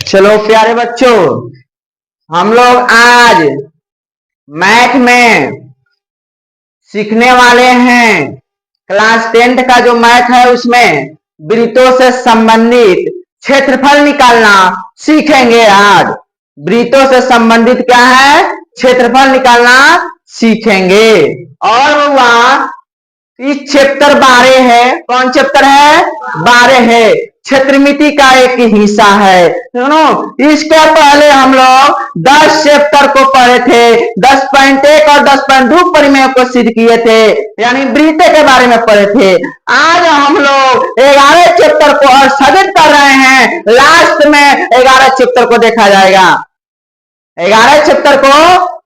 चलो प्यारे बच्चों, हम लोग आज मैथ में सीखने वाले हैं। क्लास 10th का जो मैथ है उसमें वृत्तों से संबंधित क्षेत्रफल निकालना सीखेंगे। आज वृत्तों से संबंधित क्या है, क्षेत्रफल निकालना सीखेंगे। और वह इस चैप्टर 12 है। कौन चैप्टर है? 12 है। क्षेत्रमिति का एक हिस्सा है। सुनो, इसके पहले हम लोग 10 चैप्टर को पढ़े थे। 10.1 और 10.2 परिमेय को सिद्ध किए थे, यानी वृत्त के बारे में पढ़े थे। आज हम लोग 11 चैप्टर को और स्थगित कर रहे हैं। लास्ट में 11 चैप्टर को देखा जाएगा। 11 चैप्टर को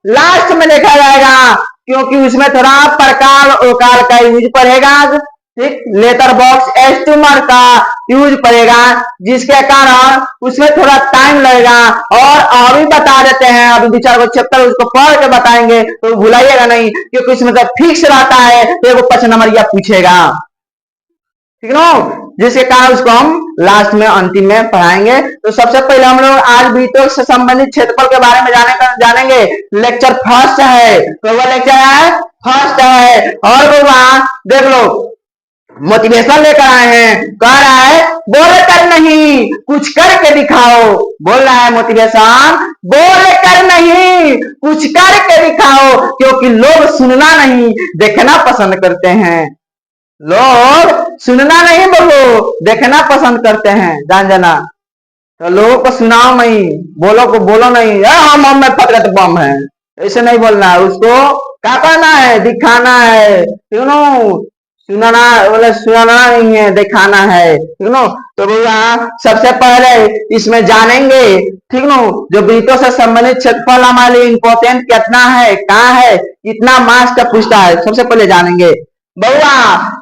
लास्ट में देखा जाएगा, क्योंकि उसमें थोड़ा प्रकार ओकार का यूज पड़ेगा। ठीक, लेटर बॉक्स एस्टूमर का यूज पड़ेगा, जिसके कारण उसमें थोड़ा टाइम लगेगा। और अभी बता देते हैं, अभी विचार को चैप्टर उसको पढ़ के बताएंगे तो भुलाइएगा नहीं, क्योंकि उसमें तो फिक्स रहता है तो एगो 5 नंबर या पूछेगा। ठीक है, जिसके कारण उसको हम लास्ट में अंतिम में पढ़ाएंगे। तो सबसे पहले हम लोग आज वृत्तों से संबंधित क्षेत्रफल के बारे में जानेंगे। लेक्चर फर्स्ट है, तो वो लेक्चर है फर्स्ट है। और वो वहां देख लो, मोटिवेशन लेकर आए हैं। कह रहा है बोल कर नहीं, कुछ करके दिखाओ। बोल रहा है मोटिवेशन, बोल कर नहीं, कुछ करके दिखाओ, क्योंकि लोग सुनना नहीं देखना पसंद करते हैं। लोग सुनना नहीं बोलो, देखना पसंद करते हैं। जान जाना, तो लोगों को सुनाओ नहीं, बोलो को बोलो नहीं, हम में फकरत बम है, ऐसे नहीं बोलना है। उसको क्या करना है? दिखाना है। क्यों? सुनाना बोले, सुनाना नहीं है, दिखाना है। ठीक नो, तो भैया सबसे पहले इसमें जानेंगे, ठीक नो, जो वृत्तों से संबंधित क्षेत्रफल हमारे लिए इंपॉर्टेंट कितना है, कहाँ है, कितना मार्क्स का पूछता है, सबसे पहले जानेंगे। बउआ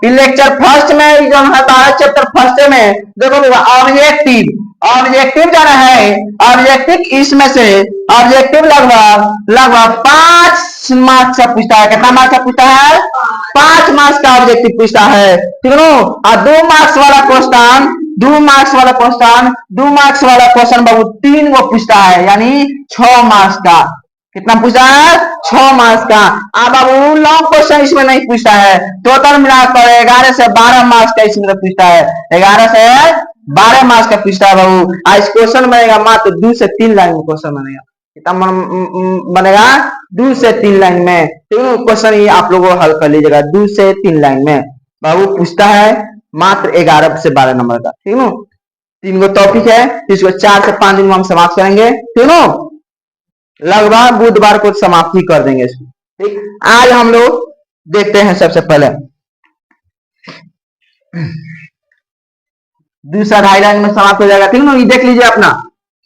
लेक्चर फर्स्ट में जो है चैप्टर फर्स्ट में देखो बउआ, ऑब्जेक्टिव जाना है। ऑब्जेक्टिव इसमें से ऑब्जेक्टिव लगभग 5 मार्क्स का पूछता है। कितना मार्क्स का पूछता है? 5 मार्क्स का ऑब्जेक्टिव पूछता है। ठीक है। और 2 मार्क्स वाला क्वेश्चन 2 मार्क्स वाला क्वेश्चन बाबू 3 को पूछता है, यानी 6 मार्क्स का। कितना पूछता है? 6 मार्क्स का। अब बाबू लॉन्ग क्वेश्चन इसमें नहीं पूछता है। टोटल मिलाकर 11 से 12 मार्क्स का इसमें पूछता है। 11 से 12 मार्क्स का पूछता है बाबू। आज क्वेश्चन बनेगा मात्र 2 से 3 लाइन में क्वेश्चन बनेगा। कितना बनेगा? 2 से 3 लाइन में। तो क्वेश्चन ये आप लोगों को हल कर लीजिएगा 2 से 3 लाइन में। बाबू पूछता है मात्र 11 से 12 नंबर का। ठीक है, 3 गो टॉपिक है, इसको 4 से 5 दिन में हम समाप्त करेंगे। ठीक है, लगभग बुधवार को समाप्ति कर देंगे इसको। ठीक, आज हम लोग देखते हैं सबसे पहले दूसरा 2.5 लाइन में समाप्त हो जाएगा। ठीक है, ये देख लीजिए अपना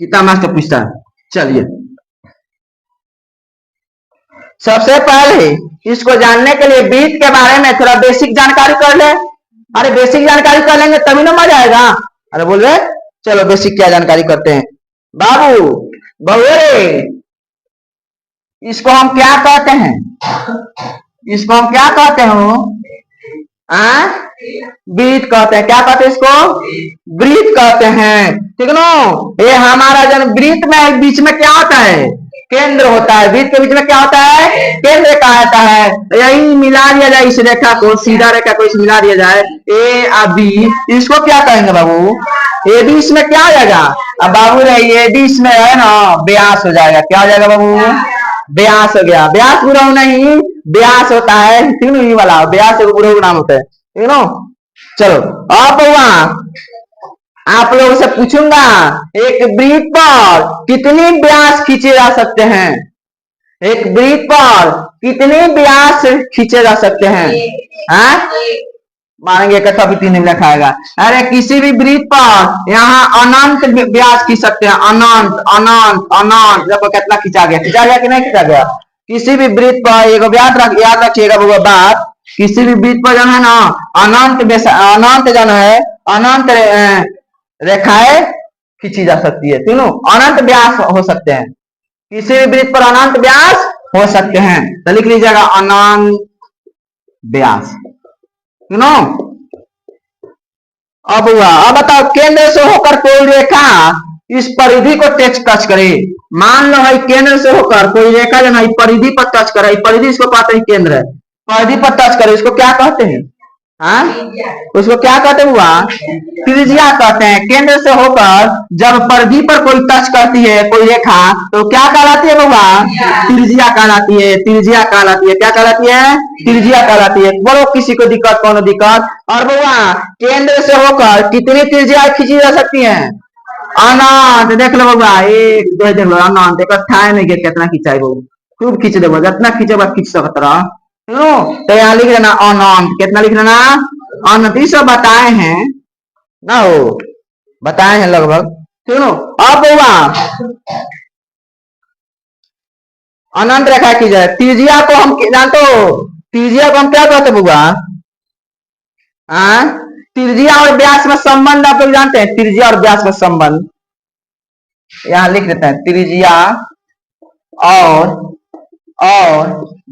कितना मास्टर पूछता है। चलिए सबसे पहले इसको जानने के लिए वृत्त के बारे में थोड़ा बेसिक जानकारी कर ले। अरे बेसिक जानकारी कर लेंगे तभी ना मजा आएगा। अरे बोल रहे चलो बेसिक क्या जानकारी करते हैं। बाबू बहुरे, इसको हम क्या कहते हैं? इसको हम क्या कहते हो? वृत्त कहते हैं। क्या कहते हैं इसको? वृत्त कहते हैं। ठीक है ना, ये हमारा जन वृत्त में बीच में क्या होता है? केंद्र होता है। वृत्त के बीच में क्या होता है? केंद्र कहा जाता है। यही मिला दिया जाए, इस रेखा को, सीधा रेखा को इस मिला दिया जाए, ए और बी, इसको क्या कहेंगे बाबू? ए बी इसमें क्या हो जाएगा? अब बाबू ए बी इसमें है ना, व्यास हो जाएगा। क्या हो जाएगा बाबू? व्यास हो गया। व्यास पूरा नहीं, व्यास होता है तीनों ही वाला, व्यास एक पूरा नाम होता है। ठीक है। चलो अब आप लोगों से पूछूंगा, एक वृत्त पर कितनी व्यास खींचे जा सकते हैं? एक वृत्त पर कितनी व्यास खींचे जा सकते हैं? मानेंगे कथा भी 3 में लिखाएगा। अरे किसी भी वृत्त पर यहाँ अनंत व्यास खींच सकते हैं। अनंत अनंत अनंत। देखो कितना खींचा गया, खींचा गया कि नहीं खींचा गया? किसी भी वृत्त पर एक याद रखिएगा वो बात, किसी भी वृत्त पर जो है ना अनंत जो है अनंत रेखाएं खींची जा सकती है। तीनों अनंत व्यास हो सकते हैं। किसी भी वृत्त पर अनंत व्यास हो सकते हैं। तो लिख लीजिएगा अनंत व्यास। अब बताओ केंद्र से होकर कोई रेखा इस परिधि को टच करे। मान लो है केंद्र से होकर कोई रेखा जो है परिधि पर टच करे, परिधि इसको कहते हैं केंद्र, परिधि पर टच करे इसको क्या कहते हैं? हाँ, उसको क्या कहते हुआ? त्रिज्या कहते हैं। केंद्र से होकर जब परिधि पर कोई टच करती है कोई रेखा तो क्या कहलाती है बउआ? त्रिज्या कहलाती है। त्रिज्या कहलाती है। क्या कहलाती है? त्रिज्या कहलाती है। बोलो किसी को दिक्कत, कौन दिक्कत? और बउआ केंद्र से होकर कितनी त्रिज्या खींची जा सकती है? अनंत। देख लो बउआ, एक दो देख लो अनंत, एक ठाए नहीं के कितना खींचाई बहू, खूब खींच दे, जितना खींचे बस खींच सकता रहा। तो यहाँ लिख लेना अनंत। कितना लिख लेना? अनंत। ये सब बताए हैं ना, हो बताए हैं लगभग। सुनो अब बउआ अनंत रेखा की जाए। त्रिज्या को हम जानते हो, त्रिज्या को हम क्या कहते हैं बउआ? त्रिज्या और व्यास में संबंध आप लोग जानते हैं? त्रिज्या और व्यास में संबंध यहां लिख देते हैं। त्रिज्या और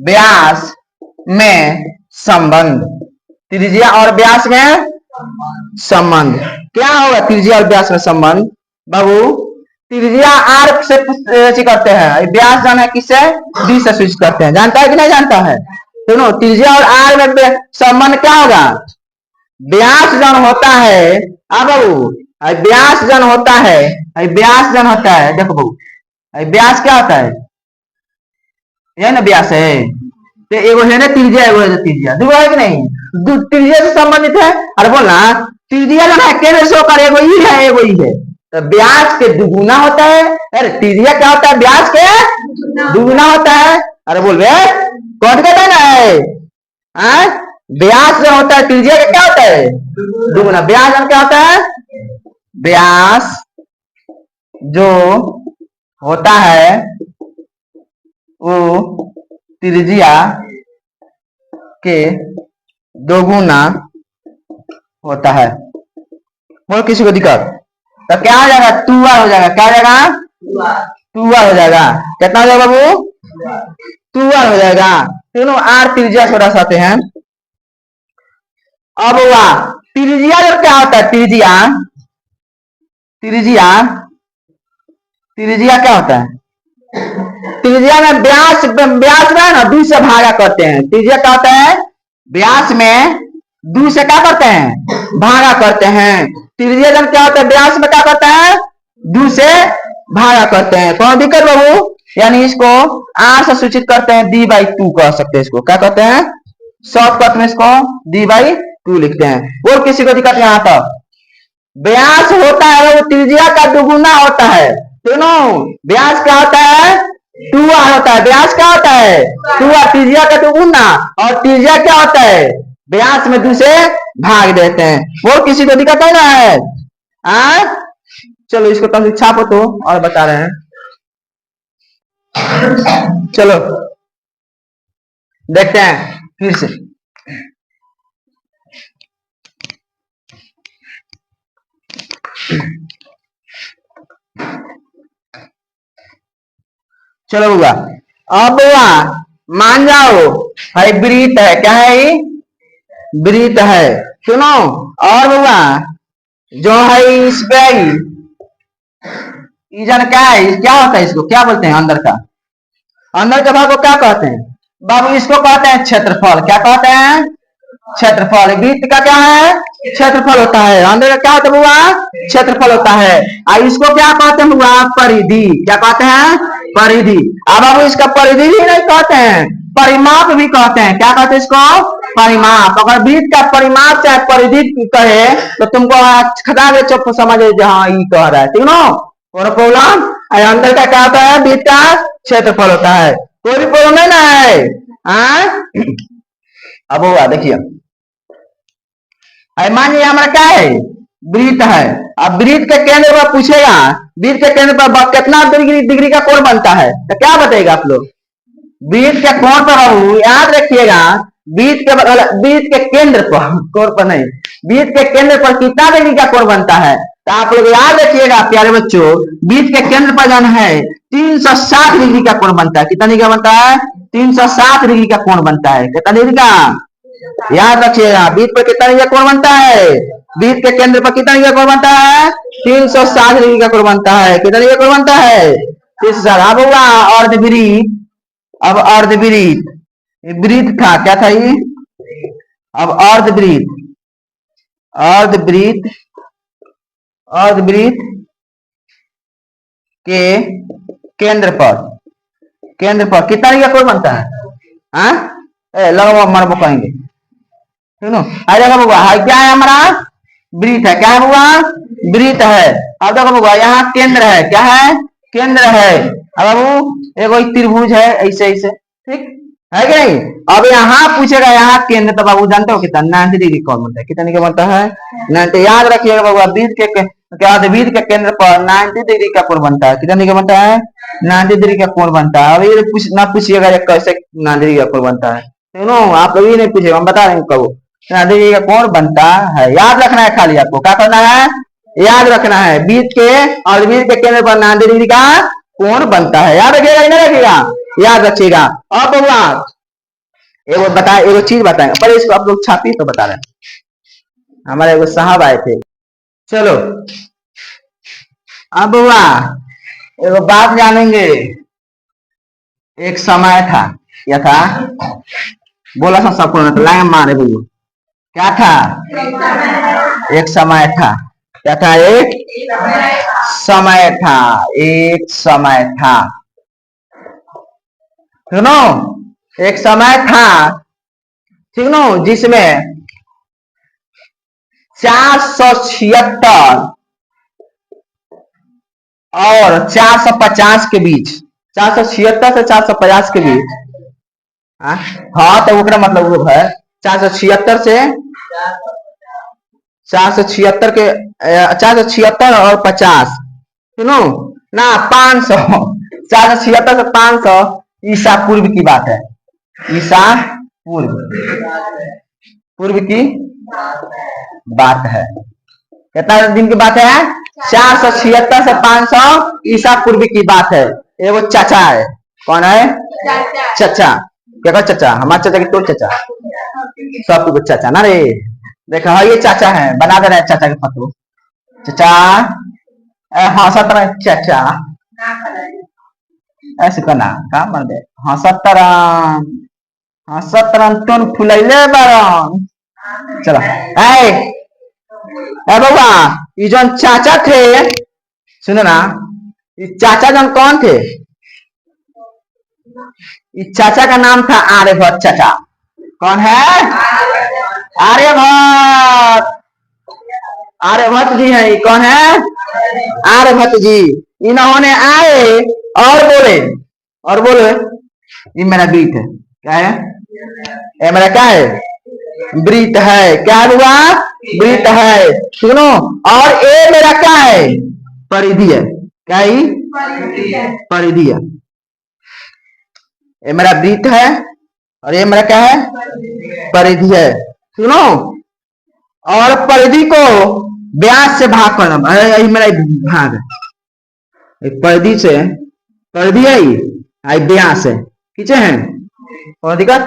व्यास में संबंध। त्रिज्या और व्यास में संबंध क्या होगा? त्रिज्या और व्यास में संबंध बाबू, त्रिज्या आर से करते हैं, व्यास जाना किससे? डी से सूचित करते हैं। जानता है कि नहीं जानता है? सुनो, त्रिज्या और आर में संबंध क्या होगा? व्यास जन होता है। बाबू व्यास जन होता है, व्यास जन होता है। देखो बाबू व्यास क्या होता है? यह ना व्यास है, तो एगो है ना त्रिज्या, एगो है त्रिज्या, दो है कि नहीं? त्रिज्या से संबंधित है। अरे बोलना त्रिज्या जो है केंद्र से होकर एगो ही है, एगो ही है, तो व्यास के दुगुना होता है। अरे त्रिज्या क्या होता है? व्यास के दुगुना होता है। अरे बोल बे, कौन कहता है ना? व्यास जो होता है त्रिज्या का क्या होता है? दुगुना। व्यास क्या होता है? व्यास जो होता है वो त्रिज्या के दोगुना होता है। और किसी को दिक्कत तो क्या हो जाएगा? 2r हो जाएगा। क्या हो जाएगा? 2r हो जाएगा। कितना हो जाएगा बाबू? 2r हो जाएगा। तीनों आर त्रिज्या से दर्शाते हैं। अब वाह त्रिज्या जब क्या होता है? त्रिज्या त्रिज्या त्रिज्या क्या होता है? त्रिज्या में व्यास में ना 2 से भागा करते हैं। त्रिज्या क्या होता है? व्यास में 2 से क्या करते हैं? भागा करते हैं। त्रिज्या जन क्या होता है? व्यास में क्या करते हैं? 2 से भागा करते हैं। कौन दिक्कत बाबू? यानी इसको आर से सूचित करते हैं, d/2 कह सकते हैं। इसको क्या कहते हैं? शॉर्टकट में इसको d/2 लिखते हैं। और किसी को दिक्कत यहाँ तक? व्यास होता है वो त्रिज्या का दुगुना होता है। दोनों व्यास क्या होता है? 2r होता है। व्यास क्या होता है? 2r, त्रिज्या का दुगुना। और त्रिज्या क्या होता है? व्यास में 2 से भाग देते हैं। वो किसी को दिक्कत है ना? चलो इसको कल छापो तो और बता रहे हैं। चलो देखते हैं फिर से। चलो बुआ, अब बुआ मान जाओ है वृत्त है। क्या है? वृत्त है। सुनो और बुआ जो है इस पे इजन क्या है? क्या होता है? इसको क्या बोलते हैं? अंदर का, अंदर के भाग को क्या कहते हैं बाबू? इसको कहते हैं क्षेत्रफल। क्या कहते हैं? क्षेत्रफल। वृत्त का क्या है? क्षेत्रफल होता है। अंदर का क्या होता है बुआ? क्षेत्रफल होता है। और इसको क्या कहते हैं बुआ? परिधि। क्या कहते हैं? परिधि। अब बाबू इसका परिधि भी नहीं कहते हैं, परिमाप भी कहते हैं। क्या कहते हैं इसको? परिमाप। अगर वृत्त का परिमाप चाहे परिधि कहे तो तुमको खटा दे चुप समझ हाँ ये कह रहा है, ठीक ना? और प्रॉब्लम अंदर का क्या होता है? वृत्त का क्षेत्रफल होता है। कोई भी प्रॉब्लम नहीं ना है? अब हुआ देखिए, मान लीजिए हमारा क्या है? वृत्त है। अब वृत्त के केंद्र पर पूछेगा, वृत्त के केंद्र पर कितना डिग्री का कोण बनता है, तो क्या बताएगा आप लोग? वृत्त के कोण पर याद रखिएगा, वृत्त के केंद्र पर, कोण पर नहीं, वृत्त के केंद्र पर कितना डिग्री का कोण बनता है? तो आप लोग याद रखिएगा प्यारे बच्चों, वृत्त के केंद्र पर जाना है 360 डिग्री का कोण बनता है। कितना डिग्री का बनता है? 360 डिग्री का कोण बनता है। कितना डिग्री का? याद रखिएगा वृत्त पर कितना डिग्री का कोण बनता है? वृत्त के केंद्र पर कितना डिग्री का कोण बनता है? 360 डिग्री का कोण बनता है। कितना डिग्री का कोण बनता है? 360। अब हुआ अर्धवृत्त। अब अर्धवृत्त, वृत्त था, क्या था ये? अब अर्धवृत्त, अर्धवृत्त, अर्धवृत्त के केंद्र पर कितना डिग्री का कोण बनता है? लगभग मरबो कहेंगे, ठीक है। देखो बउआ, क्या है हमारा? वृत्त है। क्या है बउआ? वृत्त है। अब देखो बउआ, यहाँ केंद्र है। क्या है? केंद्र है। अब बाबू एगो त्रिभुज है, ऐसे ऐसे, ठीक है कि नहीं? अब यहाँ पूछेगा यहाँ केंद्र, तो बाबू जानते हो कितना? 90 डिग्री कोण बनता है। कितना डिग्री बनता है? 90। याद रखिएगा बाबू, वृत्त के वृत्त के केंद्र पर 90 डिग्री का कोण बनता है। कितना डिग्री बनता है? 90 डिग्री का कोण बनता है। अब ये ना पूछिएगा कैसे 90 डिग्री का कोण बनता है, सुनो, आप लोग ये नहीं पूछेगा, हम बता रहे हैं कब 90 डिग्री का कोण बनता है। याद रखना है, खाली आपको क्या करना है? याद रखना है, वृत्त के और वृत्त के केंद्र पर 90 डिग्री का कोण बनता है। याद रखिएगा, नहीं रखिएगा? याद रखिएगा। और बउआ एगो बताए, एगो चीज बताएंगे, पर इसको आप लोग छापी तो बता रहे हैं। हमारे एगो साहब आए थे। चलो अब बउआ एगो बात जानेंगे। एक समय था, क्या था? बोला था सबको ना, तो लाइन मारे भैया। क्या था? एक समय था। क्या था? एक समय था। एक समय था, सुनो, एक समय था, ठीक नो, जिसमें 476 और 450 के बीच, 476 से 450 के बीच, हाँ तो उसका मतलब वो है 476 से 476 के 476 और 50, सुनो ना, 500, 476 से 500 ईसा पूर्व की बात है। ईसा पूर्व की बात है। कितना दिन की बात है? 476 से 500 ईसा पूर्व की बात है। ये वो चाचा है। कौन है? चाचा। क्या कहा? चाचा। हमारे चाचा की तो चाचा, सब कुछ चाचा ना रे। देखो हाँ, ये चाचा है, बना दे रहे हैं चाचा के फोटो। चाचा हाँ सत्रह चाचा ऐसे करना काम कर दे। हाँ सत्रम, हाँ सत्रम तुम फुलैले बारन। चलो बाबा, ये जो चाचा थे, सुनो ना, ये चाचा जन कौन थे? इस चाचा का नाम था आर्यभट्ट चाचा। कौन है? आर्यभट्ट। आर्यभट्ट जी है। कौन है? आर्यभट्ट जी। इन्होंने आए और बोले ये मेरा वृत्त है। क्या है? ये मेरा क्या है? वृत्त है। क्या हुआ? वृत्त है, सुनो। और ये मेरा क्या है? परिधि है। क्या ही? परिधि है। ये मेरा वृत्त है और ये मेरा क्या है? परिधि है, सुनो। और परिधि को व्यास से भाग करना, यही मेरा भाग है। परिधि से, परिधि है व्यास है, खींचे हैं, और दिक्कत।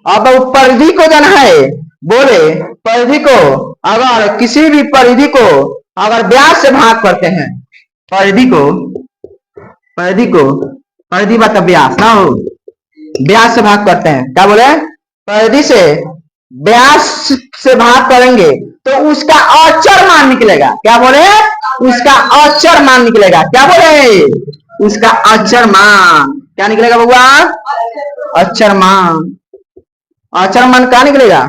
अब परिधि को जाना है, बोले परिधि को अगर किसी भी परिधि को अगर व्यास से भाग करते हैं, परिधि को परिधि मतलब व्यास ना हो, व्यास से भाग करते हैं, क्या बोले? परिधि से व्यास से भाग करेंगे तो उसका अचर मान निकलेगा। क्या बोले? उसका अचर मान निकलेगा। क्या बोले? उसका अचर मान क्या निकलेगा बउआ? अचर मान। अचर मान क्या निकलेगा?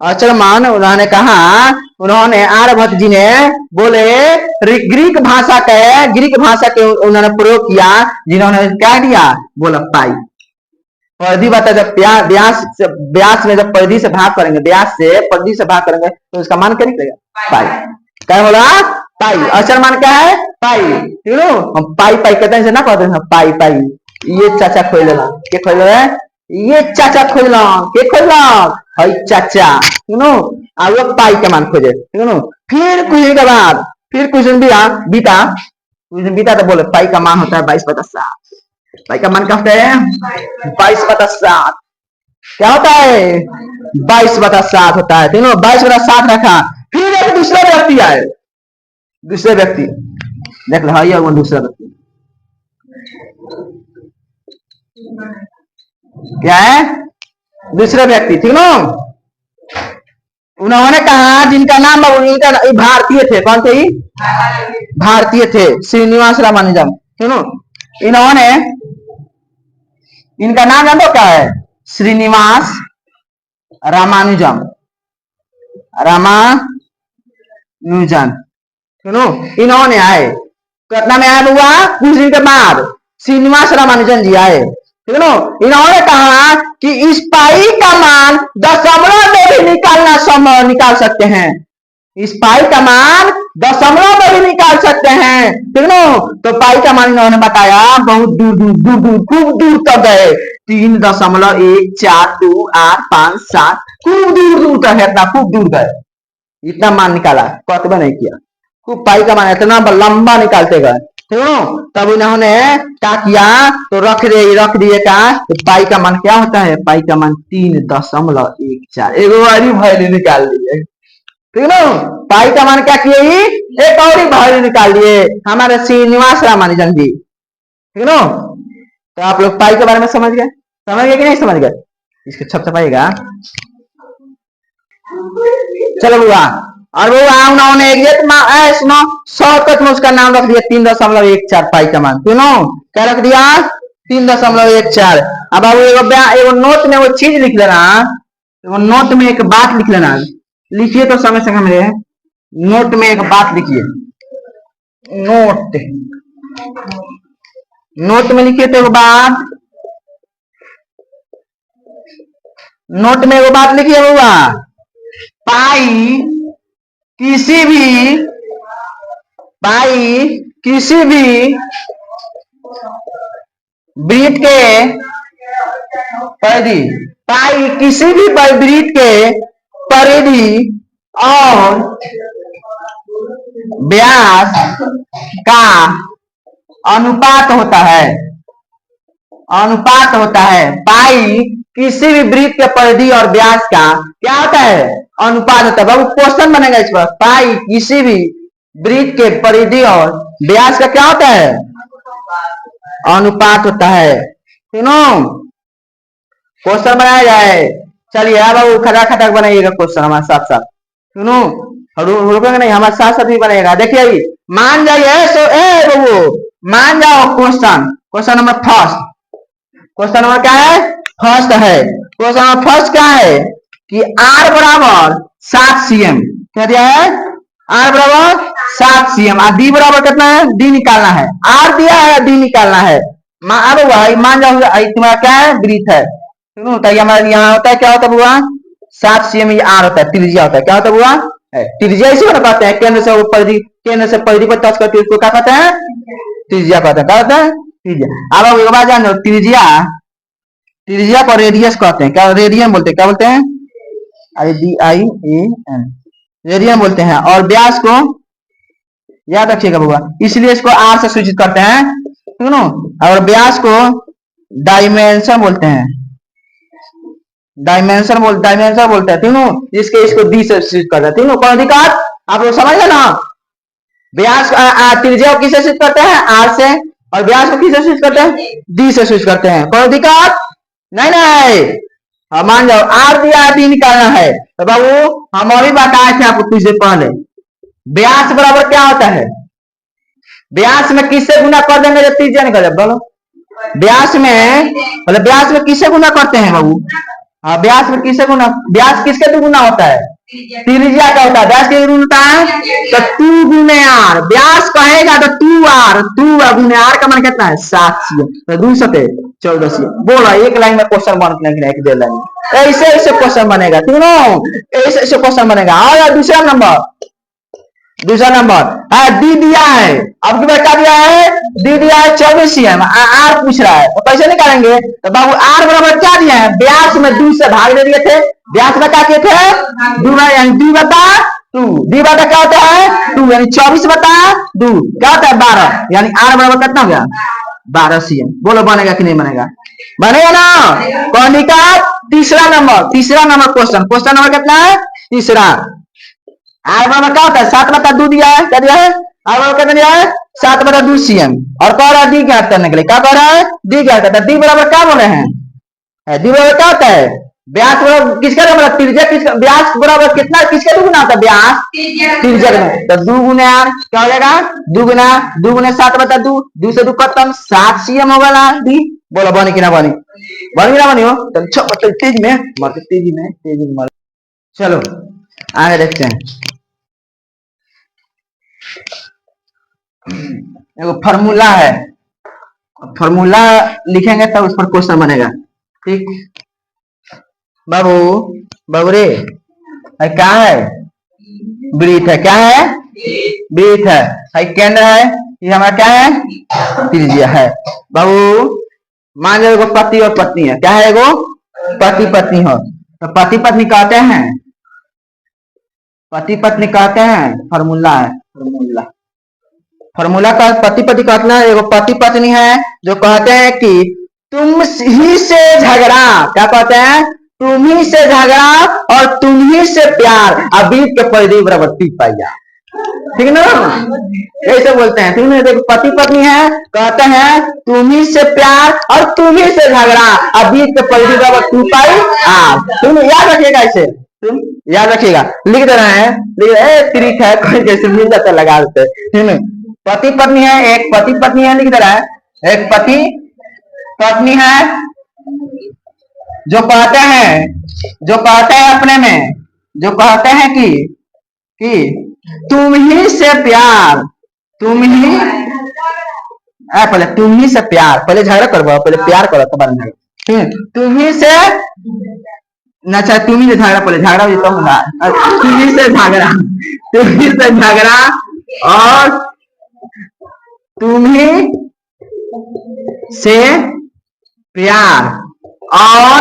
अचर मान। उन्होंने कहा, उन्होंने आर्यभट्ट जी ने बोले ग्रीक भाषा के उन्होंने प्रयोग किया, जिन्होंने क्या दिया? बोला पाई। परिधि बता, जब व्यास में जब परिधि से भाग करेंगे, व्यास से परिधि से भाग करेंगे तो उसका मान क्या निकलेगा? पाई। क्या बोला? पाई। अचर मान क्या है? पाई। ठीक है, हम पाई पाई कहते हैं ना, कहते हैं पाई पाई। ये चाचा खोल लेना, के खोल रहे? ये चाचा खोलना, के खोलना? हई चाचा, सुनो। आ वो पाई का मान खोजे, ठीक है। फिर कुछ दिन के बाद, फिर कुछ दिन बीता तो बोले पाई का मान होता है 22/7। पाई का मान क्या होता है? 22/7। क्या होता है? 22/7 होता है, तीनों 22/7 रखा। फिर एक दूसरा व्यक्ति आए, दूसरे व्यक्ति देख लो, हाँ ये वो दूसरा व्यक्ति क्या है, दूसरे व्यक्ति, ठीक ना। उन्होंने कहा जिनका नाम इनका भारतीय थे, कौन थे? भारतीय थे, श्रीनिवास रामानुजम, ठीक ना। इन्होंने, इनका नाम जानते हो क्या है? श्रीनिवास रामानुजम, रामानुजन, सुनो। इन्होंने आए, कितना में आया हुआ? कुछ दिन के बाद श्रीनिवास रामानुजन जी आए, ठीक है। इन्होंने कहा कि इस पाई का मान दशमलव में भी निकाल सकते हैं, इस पाई का मान दशमलव में भी निकाल सकते हैं, ठीक है। तो पाई का मान इन्होंने बताया बहुत दूर दूर दूर दूर खूब दूर तक गए, 3.14285 खूब दूर दूर तक है, इतना खूब दूर गए, इतना मान निकाला, कतबा नहीं किया, खूब पाई का मान इतना लंबा निकालते गए, ठीक है। तब इन्होंने क्या किया, तो रख दिए का, तो पाई का मान क्या होता है? पाई का मान 3.14, एक और वैल्यू निकाल दिए, ठीक है ना। पाई का मान क्या किए? एक और वैल्यू निकाल दिए हमारे श्रीनिवास रामानुजन जी, ठीक है ना। तो आप लोग पाई के बारे में समझ गए कि नहीं समझ गए? इसको छपाइएगा, चलो बुआ। और बुआ उन्होंने सुनो, शॉर्टकट में उसका नाम रख दिया 3.14 पाई का मान, सुनो क्या रख दिया? 3.14। अब एगो नोट में वो चीज लिख लेना, वो नोट में एक बात लिख लेना, लिखिए तो समय संग मेरे, नोट में एक बात लिखिए, नोट में लिखिए तो एक बात, नोट में एक बात लिखिए बुआ, पाई किसी भी वृत्त के परिधि, पाई किसी भी वृत्त के परिधि और व्यास का अनुपात होता है, पाई किसी भी वृत्त के परिधि और व्यास का क्या होता है? अनुपात होता है। बाबू क्वेश्चन बनेगा इस पर, पाई किसी भी वृत्त के परिधि और व्यास का क्या होता है? अनुपात होता है, सुनो क्वेश्चन बनाया जाए। चलिए अब बाबू खटाखट बनाइएगा क्वेश्चन हमारे साथ साथ, सुनो रुकेंगे नहीं, हमारे साथ साथ भी बनाएगा। देखिए अभी मान जाइए, बाबू मान जाओ, question number first, question number क्या है? फर्स्ट है। क्वेश्चन नंबर फर्स्ट क्या है कि R बराबर 7 cm, क्या दिया है? R बराबर 7 cm, और D बराबर कितना है? D निकालना है, R दिया है, D निकालना है। अब भाई मान जाओ तुम्हारा क्या है? वृत्त है, सुनो तो हमारे यहाँ होता है, क्या होता है बुआ? 7 cm ये R होता है, त्रिज्या होता है, क्या होता है बुआ? त्रिज्या इसी को कहते हैं, केंद्र से परिधि पर टच करती है, उसको क्या कहते हैं? त्रिज्या कहते हैं, क्या होता है? त्रिज्या। अब एक बात जान लो, त्रिज्या को रेडियस कहते हैं, क्या रेडियन बोलते हैं, क्या बोलते हैं? RADIAN, रेडियन बोलते हैं। और व्यास को याद रखिएगा बुआ, इसलिए इसको R से सूचित करते हैं, ठीक ना। और व्यास को डायमेंशन बोलते हैं, डायमेंशन बोलते हैं, ठीक ना। इसको D से सूचित करते हैं, ठीक ना। कौन अधिकार आप लोग समझ गए ना? व्यास त्रिज्या को किससे सूचित करते हैं? R से, और व्यास को किससे सूचित करते हैं? D से सूचित करते हैं। कौन अधिकार? नहीं, मान जाओ R दिया है, D निकालना है, तो बाबू हम अभी बताए थे आपको कुछ देर पहले, व्यास बराबर क्या होता है? व्यास में किससे गुना कर देंगे जब त्रिज्या निकल जाए? बोलो, व्यास में किससे गुना करते हैं बाबू? हाँ, व्यास में किससे गुना? व्यास किसके तो गुना होता है? त्रिज्या का होता है। व्यास के गुना होता है तो 2 गुने R, व्यास कहेगा तो 2R, 2 गुने R का मान कितना है? 7 cm, तो 2 सते 14 cm। बोला एक लाइन में क्वेश्चन बनेगा, एक डेढ़ लाइन में ऐसे क्वेश्चन बनेगा, ठीक है, ऐसे क्वेश्चन बनेगा। और दूसरा नंबर D दिया है, अब की क्या दिया है? D दिया है 24 cm, R पूछ रहा है, तो कैसे निकालेंगे? तो बाबू R बराबर क्या दिया है? व्यास में 2 से भाग दे दिए थे, व्यास में क्या किए थे? 2 यानी D बता 2, D बता क्या होता है? 2, यानी 24 बता 2 क्या होता है? 12, यानी R बराबर कितना हो गया? 12 cm। बोलो बनेगा कि नहीं बनेगा? बनेगा ना। कौन का? तीसरा नंबर क्वेश्चन नंबर कितना है? तीसरा। आर बराबर क्या होता है 7/2 दिया है, क्या दिया है आर बराबर क्या दिया है 7/2 cm और कह रहा है डी ज्ञात करने के लिए, क्या कह रहा है डी ज्ञात करता है। डी बराबर क्या बोले हैं, डी बराबर क्या होता है व्यास बराबर किसका मतलब त्रिज्या, किसका व्यास बराबर कितना किसका दुगुना होता है व्यास त्रिज्या का, तो 2 गुने आर क्या हो जाएगा 2 गुने 7/2, 2 से 2 खत्म 7 cm होगा ना डी। बोलो बनी कि ना बनी, बनी कि ना बनी हो तो तेज में मत तेजी में चलो आगे देखते हैं। एगो फार्मूला है, फार्मूला लिखेंगे तब उस पर क्वेश्चन बनेगा। ठीक बाबू, बाबू रे क्या है ब्रीथ है, क्या है ब्रीथ है, केंद्र है, ये हमारा क्या है त्रिज्या है। बाबू मान लो एगो पति और पत्नी है, क्या है एगो पति पत्नी हो, तो पति पत्नी कहते हैं, पति पत्नी कहते हैं फार्मूला है, फार्मूला फार्मूला का पति पत्नी कहते हैं, एगो पति पत्नी है जो कहते हैं कि तुम ही से झगड़ा, क्या कहते हैं तुम ही से झगड़ा और तुम ही से प्यार अभी के परिधि बराबर 3 पाइया, ठीक है ना, ऐसे बोलते हैं। ठीक है, देखो पति पत्नी है कहते हैं तुम ही से प्यार और तुम ही से झगड़ा अभी के परिधि बराबर 2 पाई आर। तुम याद रखिएगा, ऐसे तुम याद रखिएगा, लिख दे रहे हैं, लिख त्रिक है कोई जैसे मिल जाता लगा देते, ठीक है। पति पत्नी है, एक पति पत्नी है लिख दे रहा है, एक पति पत्नी है जो कहते हैं अपने में, जो कहते हैं कि तुम ही से प्यार, तुम ही पहले तुम ही से प्यार, पहले झगड़ा करवा पहले प्यार करो तो बाद में तुम ही से ना, चाहे तुम ही से झगड़ा, पहले झगड़ा भी तो होगा, तुम ही से झगड़ा, तुम ही से झगड़ा और तुम ही से प्यार और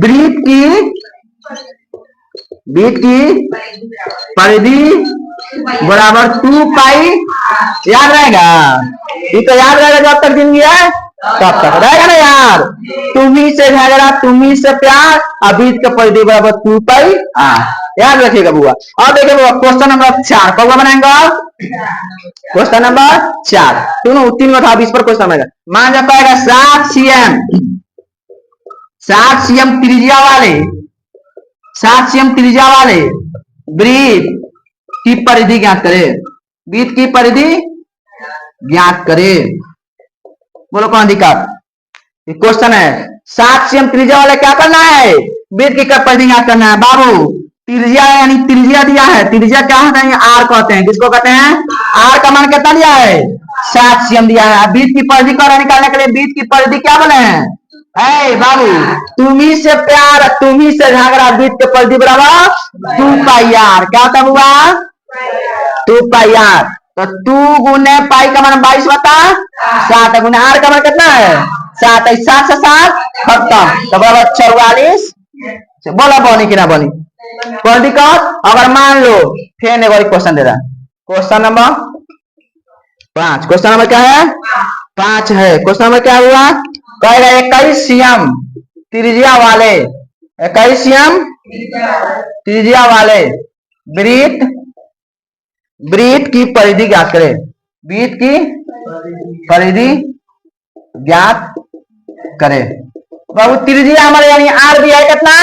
ब्रीथ की परिधि बराबर 2 पाई, याद रहेगा, ये तो याद रहेगा जब तक जिंदगी है तब तक रहेगा ना यार। तुम ही से झगड़ा तुम ही से प्यार अभी के परिधि बराबर 2 पाई याद रखिएगा बुआ। और देखिए बुआ क्वेश्चन नंबर 4 कब बनाएंगे, क्वेश्चन नंबर 4 तीनों 3 में था, 20 पर क्वेश्चन आएगा। मान जा पाएगा 7 cm त्रिज्या वाले, 7 cm त्रिज्या वाले वृत्त की परिधि ज्ञात करे, वृत्त की परिधि ज्ञात करे। बोलो कौन दिक्कत, क्वेश्चन है 7 cm त्रिज्या वाले क्या करना है वृत्त की परिधि ज्ञात करना है। बाबू त्रिज्या यानी त्रिज्या दिया है, त्रिज्या क्या होता है आर कहते हैं, किसको कहते हैं आर का मान कितना दिया है 7 cm दिया है। वृत्त की परिधि का निकालने के लिए वृत्त की परिधि क्या बोले हैं, बाबू तुम ही से प्यार तुम ही से झगड़ा वृत्त के परिधि बराबर 2 पाई आर, क्या होता हुआ 2 पाई आर, तो 2 गुने पाई का मान 22 बता 7 गुने आर का मान कितना है 7, 7 से 7 खत्म तो बराबर 44। बोला बनी कि ना बनी, कोई दिक्कत। अगर मान लो फिर एक बार क्वेश्चन दे रहा, क्वेश्चन नंबर 5, क्वेश्चन नंबर क्या है 5 है। क्वेश्चन नंबर क्या हुआ, कहेगा 21 cm त्रिज्या वाले, 21 cm त्रिज्या वाले वृत्त की परिधि ज्ञात करे, वृत्त की परिधि ज्ञात करे। बाबू त्रिज्या हमारे यानी आर भी है कितना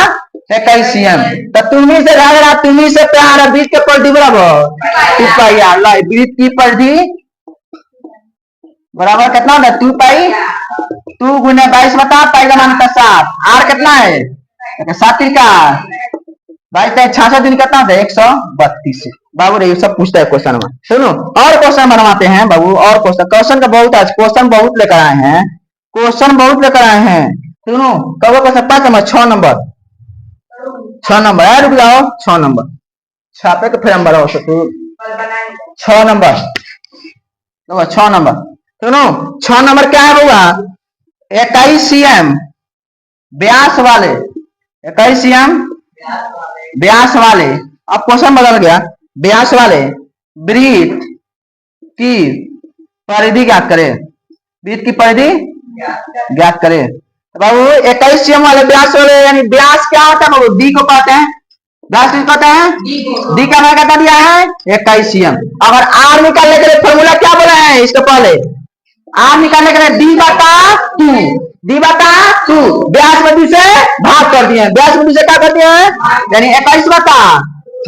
21 cm, तो तुम ही से झगड़ा तुम ही से प्यार वृत्त के परिधि बराबर 2 पाई आर, वृत्त की परिधि बराबर कितना होता है 2 पाई, 2 गुने 22 बता पाई का मान 7, आर कितना है 7 का 22 66 दिन कितना होता है 132। बाबू रे सब पूछता है क्वेश्चन में, सुनो और क्वेश्चन बनवाते हैं बाबू, और क्वेश्चन का बहुत आज क्वेश्चन बहुत लेकर आए हैं, क्वेश्चन बहुत लेकर आए हैं। सुनो कब क्वेश्चन 5 नंबर 6 नंबर 6 नंबर है, रुक जाओ 6 नंबर छापे के फिर नंबर हो सकते 6 नंबर 6 नंबर सुनो 6 नंबर क्या है बउआ 21 cm व्यास वाले, 21 cm व्यास वाले, अब क्वेश्चन बदल गया, व्यास वाले वृत्त की परिधि ज्ञात करे, वृत्त की परिधि ज्ञात करे। बाबू 21 cm वाले व्यास वाले यानी व्यास क्या होता है बाबू डी को कहते हैं, ब्यास किस पता है? डी का मान कितना दिया है? 21 cm। अगर आर निकालने के लिए फॉर्मूला क्या बोला है इसके पहले? आर निकालने के लिए डी बटा टू, डी बटा टू, ब्यास में 2 से भाग कर दिए, ब्यास में 2 से क्या कर दिए हैं, यानी 21 बटा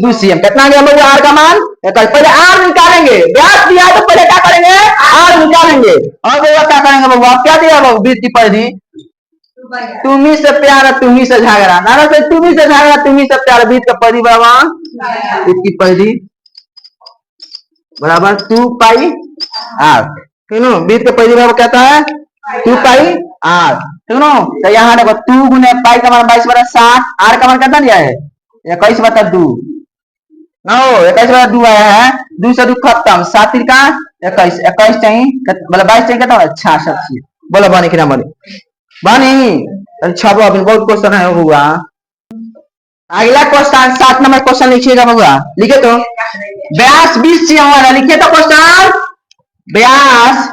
2 cm। कितना गया लोग आर का मान? 21। पहले आर निकालेंगे, ब्यास दिया तो पहले क्या करेंगे? आर निकालेंगे। और क्या करेंगे बाबू? आप क्या दिया बाबू? वृत्त की परिधि तुम्ही से प्यार, तुम्ही से झगड़ा, ना से तुम्ही से झगड़ा, तुम्ही से प्यार, वृत्त का परिधि बराबर वृत्त की परिधि बराबर 2 पाई आर। ठीक है, वृत्त का परिधि बराबर कहता है 2 पाई आर। ठीक है, तो यहाँ देखो 2 गुने पाई का मान 22 बटा 60, आर का मान कितना दिया है? 21 बटा 2। ना हो 21 बटा 2 आया है, 2 से 2 खत्म, 7 का 21, 21 चाहिए मतलब 22 चाहिए कितना? 66। बोलो बनी कि ना बनी? बनी। छबो अभी बहुत क्वेश्चन है हुआ। अगला क्वेश्चन 7 नंबर क्वेश्चन लिखिएगा बउआ, लिखे तो व्यास 20 cm वाला, लिखिए तो क्वेश्चन व्यास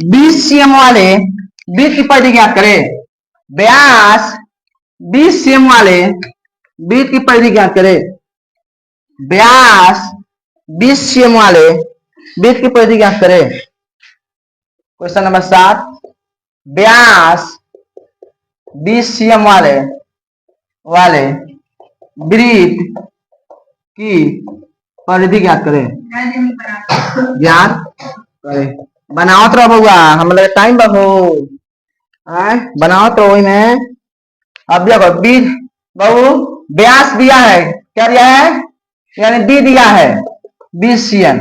20 cm वाले वृत्त की परिधि ज्ञात करें। व्यास 20 cm वाले वृत्त की परिधि ज्ञात करें। व्यास 20 cm वाले वृत्त की परिधि ज्ञात करें। क्वेश्चन नंबर 7, व्यास 20 cm वाले वृत्त की परिधि ज्ञात करें। ज्ञात करें। बनाओ तो बउआ, हम लोग टाइम बहु बनाओ तो वही में। अब देखो बी बहु व्यास दिया है, क्या दिया है? यानी डी दिया है 20 cm।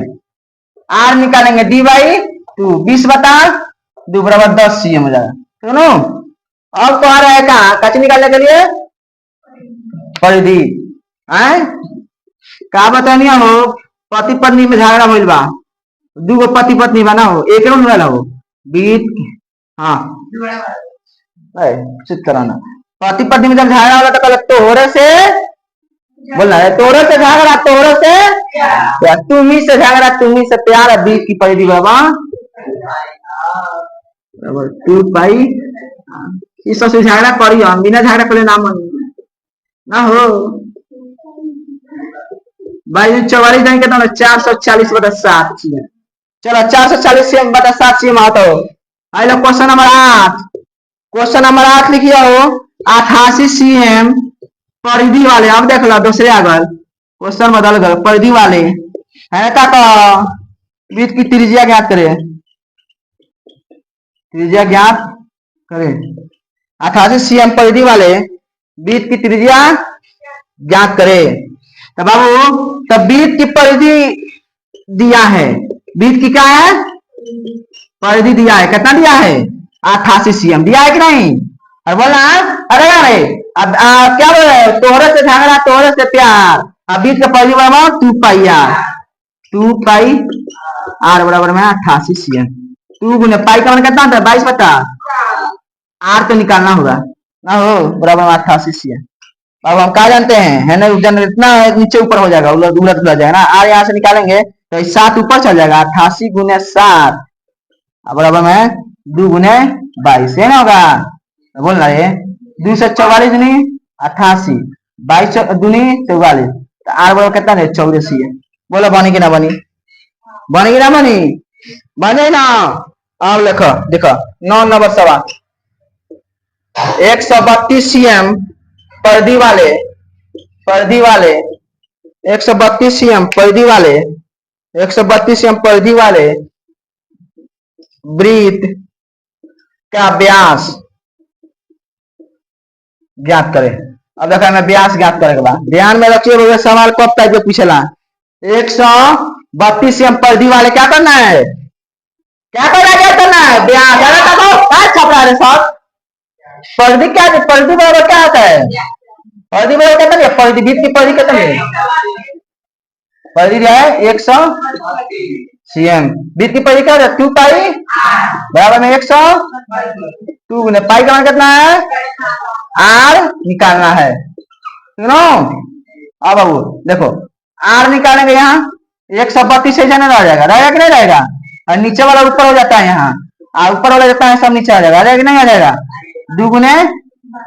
आर निकालेंगे डी बाई 2, 20 बटा 2 बराबर 10 cm हो जाएगा। ठीक है। अब तो आ रहा है कहा कच निकालने के लिए परिधि का बतानी हो? पति पत्नी में झगड़ा होइल बा, 2 गो पति पत्नी बना हो, एक वाला हो बीत, हाँ चुप कराना। पति पत्नी में जब झगड़ा होला तो कहले तोहरे से बोलना है, तोहरे से झगड़ा, तोहरे से तुम्ही से झगड़ा, तुम्ही से प्यार, बीत की परिधि बाबा 2 पाई। इस सबसे झगड़ा करी, हम बिना झगड़ा करे ना हो। भाई 44 जाएंगे तो 440 बटा 7 cm। चलो 440 cm बटा 7 cm आता हो। Hello question number 8, question number 8 लिखिए हो 88 cm परिधि वाले। अब देख लो दूसरे अगर क्वेश्चन बदल गए, परिधि वाले है का वृत्त की त्रिज्या ज्ञात करें। त्रिज्या ज्ञात करें। 88 cm परिधि वाले वृत्त की त्रिज्या ज्ञात करें। तो बाबू तब वृत्त की परिधि दिया है, वृत्त की क्या है? परिधि दिया है, कितना दिया है? 88 cm दिया है कि नहीं? और बोला अरे अरे अब क्या बोल रहे? तोहरे से झगड़ा, तोहरे से प्यार, अब वृत्त का परिधि बराबर 2 पाई आर, 2 पाई आर बराबर में 88 cm। 2 गुने पाई का मान कितना होता है? 22 बटा आर तो निकालना होगा ना हो, बराबर में 88 cm। अब हम क्या जानते हैं, है ना, इतना नीचे ऊपर हो जाएगा, उलट उलट जाएगा ना, आर यहाँ से निकालेंगे तो 7 ऊपर चल जाएगा, 88 गुने 7 बराबर में 2 गुने 22 है ना होगा। तो बोल रहा है 2 से 44 दुनी 88, 22 दुनी 44, तो आर बराबर कितना है? 84 है। बोलो बनी कि ना बनी? बनी कि ना बनी? बने ना। अब लिखो, देखो 9 नंबर सवाल, 132 cm परिधि वाले 132 cm परिधि वाले 132 cm परिधि वाले वृत्त का व्यास ज्ञात करें। अब देखा मैं व्यास ज्ञात करेगा बाद ध्यान में रखिए, सवाल कब टाइप के पूछेला। 132 cm परिधि वाले क्या करना है? क्या करना है? व्यास छपरा रे सब परिधि क्या है? परिधि बराबर क्या होता है? परिधि बराबर कितना है? परिधि वृत्त की परिधि कितना है? परिधि है 100 cm, वृत्त की परिधि क्या है? 2 पाई बराबर में 100, 2 गुने पाई का मान कितना है? आर निकालना है, ठीक ना। अब बाबू देखो आर निकालेंगे, यहाँ 132 से रह जाएगा, रहेगा कि नहीं रहेगा? और नीचे वाला ऊपर हो जाता है, यहाँ ऊपर वाला जाता है, सब नीचे आ जाएगा, रहेगा कि नहीं आ जाएगा? 2 गुने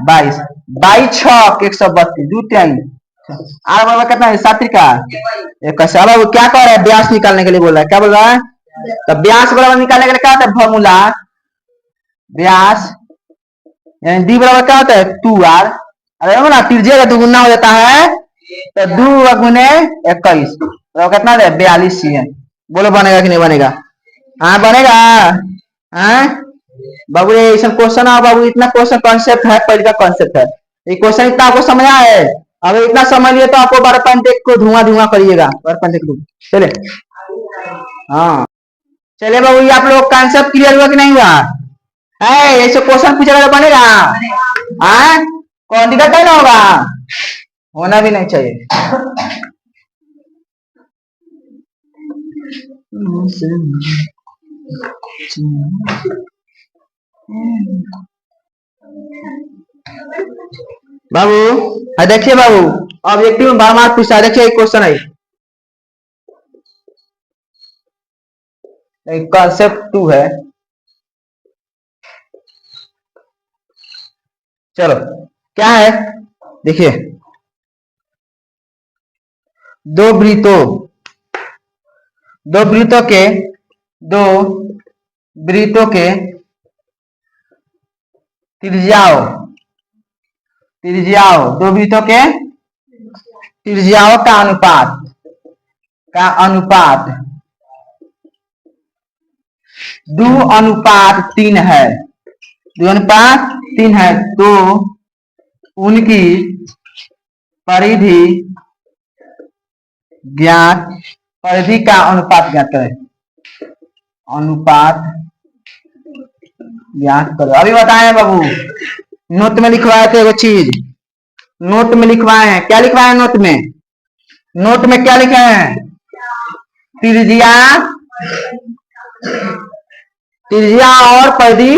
22, 22 6 132, 2 3 आर बराबर कितना है 7 का 21। अब वो क्या कह रहा है, व्यास निकालने के लिए बोल रहा है, क्या बोल रहा है? तो व्यास बराबर निकालने के लिए क्या होता है, फॉर्मूला व्यास यानी डी बराबर क्या होता है 2r। अरे ना त्रिज्या का दुगुना हो जाता है, तो 2 गुने 21 तो कितना है 42 है। बोलो बनेगा कि नहीं बनेगा? हाँ बनेगा। हाँ बाबू ये सब क्वेश्चन है बाबू, इतना क्वेश्चन कॉन्सेप्ट है, पहले का कॉन्सेप्ट है ये क्वेश्चन, इतना आपको समझ आया है। अब इतना समझ लिए तो आपको 12.1 को धुआं धुआं करिएगा 12.1 चले। हाँ चले बाबू, ये आप लोग कॉन्सेप्ट क्लियर हुआ कि नहीं हुआ है? ऐसे क्वेश्चन पूछेगा तो बनेगा। हाँ कौन दिक्कत है ना होगा, होना भी नहीं चाहिए। बाबू देखिए बाबू, ऑब्जेक्टिव में बार बार पूछा है, देखिए एक क्वेश्चन है कॉन्सेप्ट 2 है। चलो क्या है देखिए, दो वृत्तों दो वृत्तों के दो वृत्तों के त्रिज्याओं दो वृत्तों के त्रिज्याओं का अनुपात 2:3 है, 2:3 है, तो उनकी परिधि का अनुपात ज्ञात करें। अभी बताए बाबू, नोट में लिखवाए थे वो चीज, नोट में लिखवाए हैं, क्या लिखवाए हैं नोट में क्या लिखे हैं? त्रिज्या और परिधि,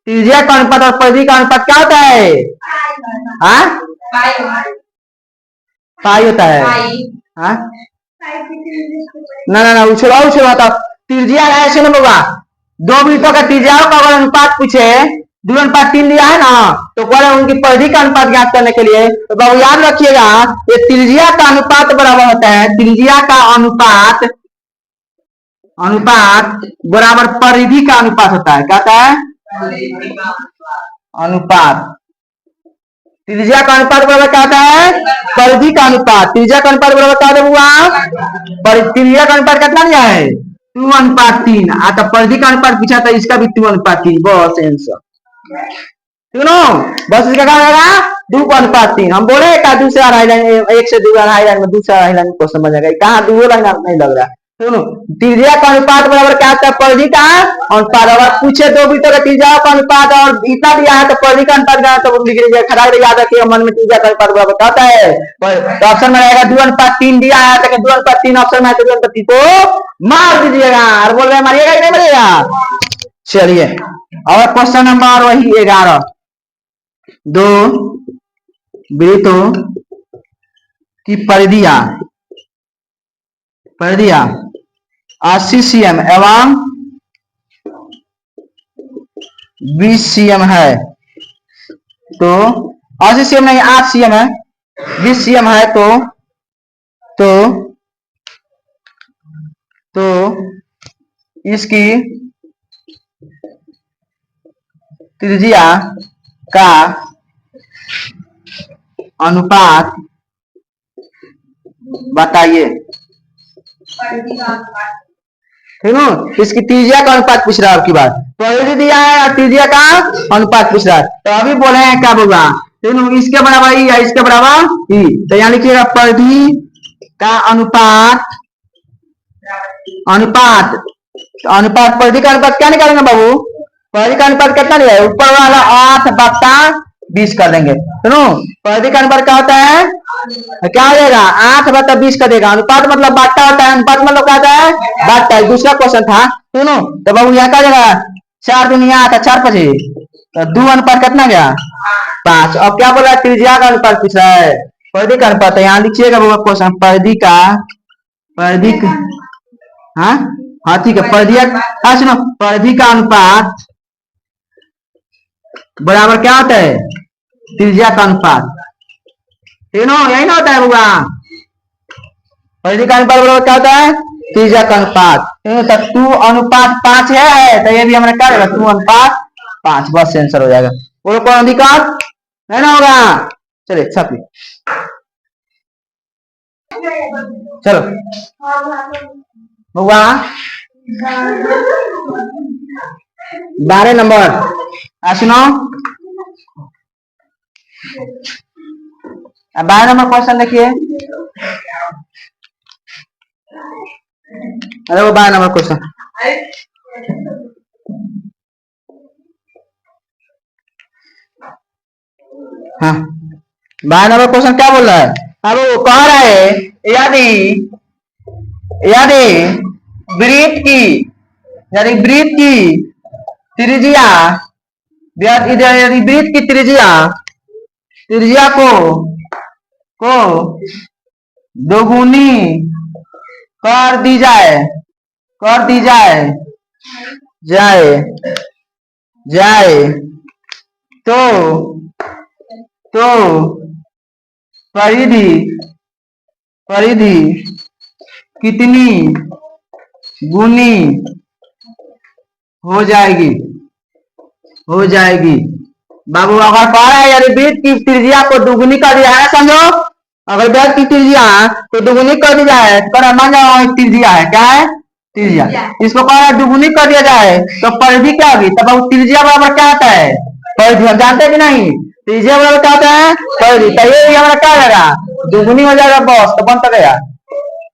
त्रिज्या का अनुपात और परिधि का अनुपात क्या होता है? हाँ पाई होता है। हाँ ना उछला था त्रिज्या ऐसे ना होगा, दो वृत्तों का त्रिज्याओं का अगर अनुपात पूछे 2:3 दिया है ना, तो बोले उनकी परिधि का अनुपात ज्ञात करने के लिए, तो बाबू याद रखिएगा ये त्रिज्या का अनुपात बराबर होता है, त्रिज्या का अनुपात बराबर परिधि का अनुपात होता है। क्या होता है? अनुपात। त्रिज्या का अनुपात बराबर क्या होता है? परिधि का अनुपात। त्रिज्या का अनुपात बराबर क्या होता है? त्रिज्या का अनुपात कितना दिया है? 2:3। आता परिधि का अनुपात पूछा था, इसका भी 2:3। बस आंसर सुनो, बस इसका क्या रहेगा 2:3। हम बोले एक दूसरे अढ़ाई लाइन, 1 से 2 अढ़ाई लाइन में, दूसरा अढ़ाई लाइन को समझ आएगा, कहाँ 2 लाइन नहीं लग रहा। सुनो त्रिज्या का अनुपात बराबर क्या होता है? परिधि का अनुपात। अगर पूछे दो वृत्तों का त्रिज्या का अनुपात और इतना दिया है तो परिधि का अनुपात क्या है, तो लिख लीजिए, खराब याद रखिए मन में, त्रिज्या का अनुपात बराबर क्या होता है? तो ऑप्शन में रहेगा 2:3 दिया है, तो 2:3 ऑप्शन में है, तो 2:3 को मार दीजिएगा। और बोल रहे मारिएगा कि नहीं मारिएगा? चलिए और क्वेश्चन नंबर वही 11, दो वृत्तों की परिधियां 80 cm एवं 20 cm है, तो 80 cm नहीं 8 cm है, 20 cm है, तो इसकी त्रिज्या का अनुपात बताइए। ठीक है, इसकी त्रिज्या का अनुपात पूछ रहा है आपकी बात, परिधि दिया है और त्रिज्या का अनुपात पूछ रहा है, तो अभी बोले हैं क्या बोला, इसके बराबर या इसके बराबर ही, तो यहाँ लिखिएगा परिधि का अनुपात परिधि का अनुपात क्या निकालेंगे बाबू? परिधि का अनुपात कितना लिया है? ऊपर वाला 8/20 कर देंगे। सुनो परिधि का अनुपात क्या होता है? क्या हो जाएगा? 8/20 का देगा। अनुपात मतलब बांटा होता है, अनुपात मतलब क्या होता है? बांटा है। दूसरा क्वेश्चन था सुनो, तो बाबू यहाँ क्या जाएगा? 4 दूनी 8, 4 5, तो 2 अनुपात कितना गया? 5। अब क्या बोल रहा है? त्रिज्या का अनुपात पूछ रहा है, परिधि का अनुपात। यहाँ लिखिएगा बाबू क्वेश्चन, परिधि हाँ ठीक है, सुनो परिधि का अनुपात बराबर क्या होता है? त्रिज्या का अनुपात। तीनों यही ना होता है बुआ। परिधि का अनुपात बराबर क्या होता है? त्रिज्या का अनुपात। तो 2 अनुपात 5 है, तो ये भी हमारा क्या रहेगा? 2 अनुपात 5, बस आंसर हो जाएगा। और कौन अधिकार है ना होगा? चलिए छपी, चलो बुआ 12 नंबर सुनो। 12 नंबर क्वेश्चन देखिए। अरे वो 12 नंबर क्वेश्चन, हाँ 12 नंबर क्वेश्चन क्या बोल रहा है? अब वो कह रहा है यदि यदि वृत्त की यदि वृत्त की त्रिज्या यदि वृत्त की त्रिज्या त्रिज्या को दोगुनी कर दी जाए तो परिधि कितनी गुनी हो जाएगी? बाबू अगर कह रहा है यदि वृत्त की त्रिज्या को दुगुनी कर दिया है, समझो अगर वृत्त की त्रिज्या को दुगुनी कर दी जाए, मान जाओ त्रिज्या है, क्या है? त्रिज्या। इसको कह रहा है दुगुनी कर दिया जाए तो परिधि क्या होगी? तब बाबू त्रिज्या बराबर क्या होता है? परिधि। हम जानते हैं कि नहीं? त्रिज्या बराबर क्या होता है? परिधि। तो ये भी हमारा क्या रहेगा? दुगुनी हो जाएगा बॉस, तो बनता गया।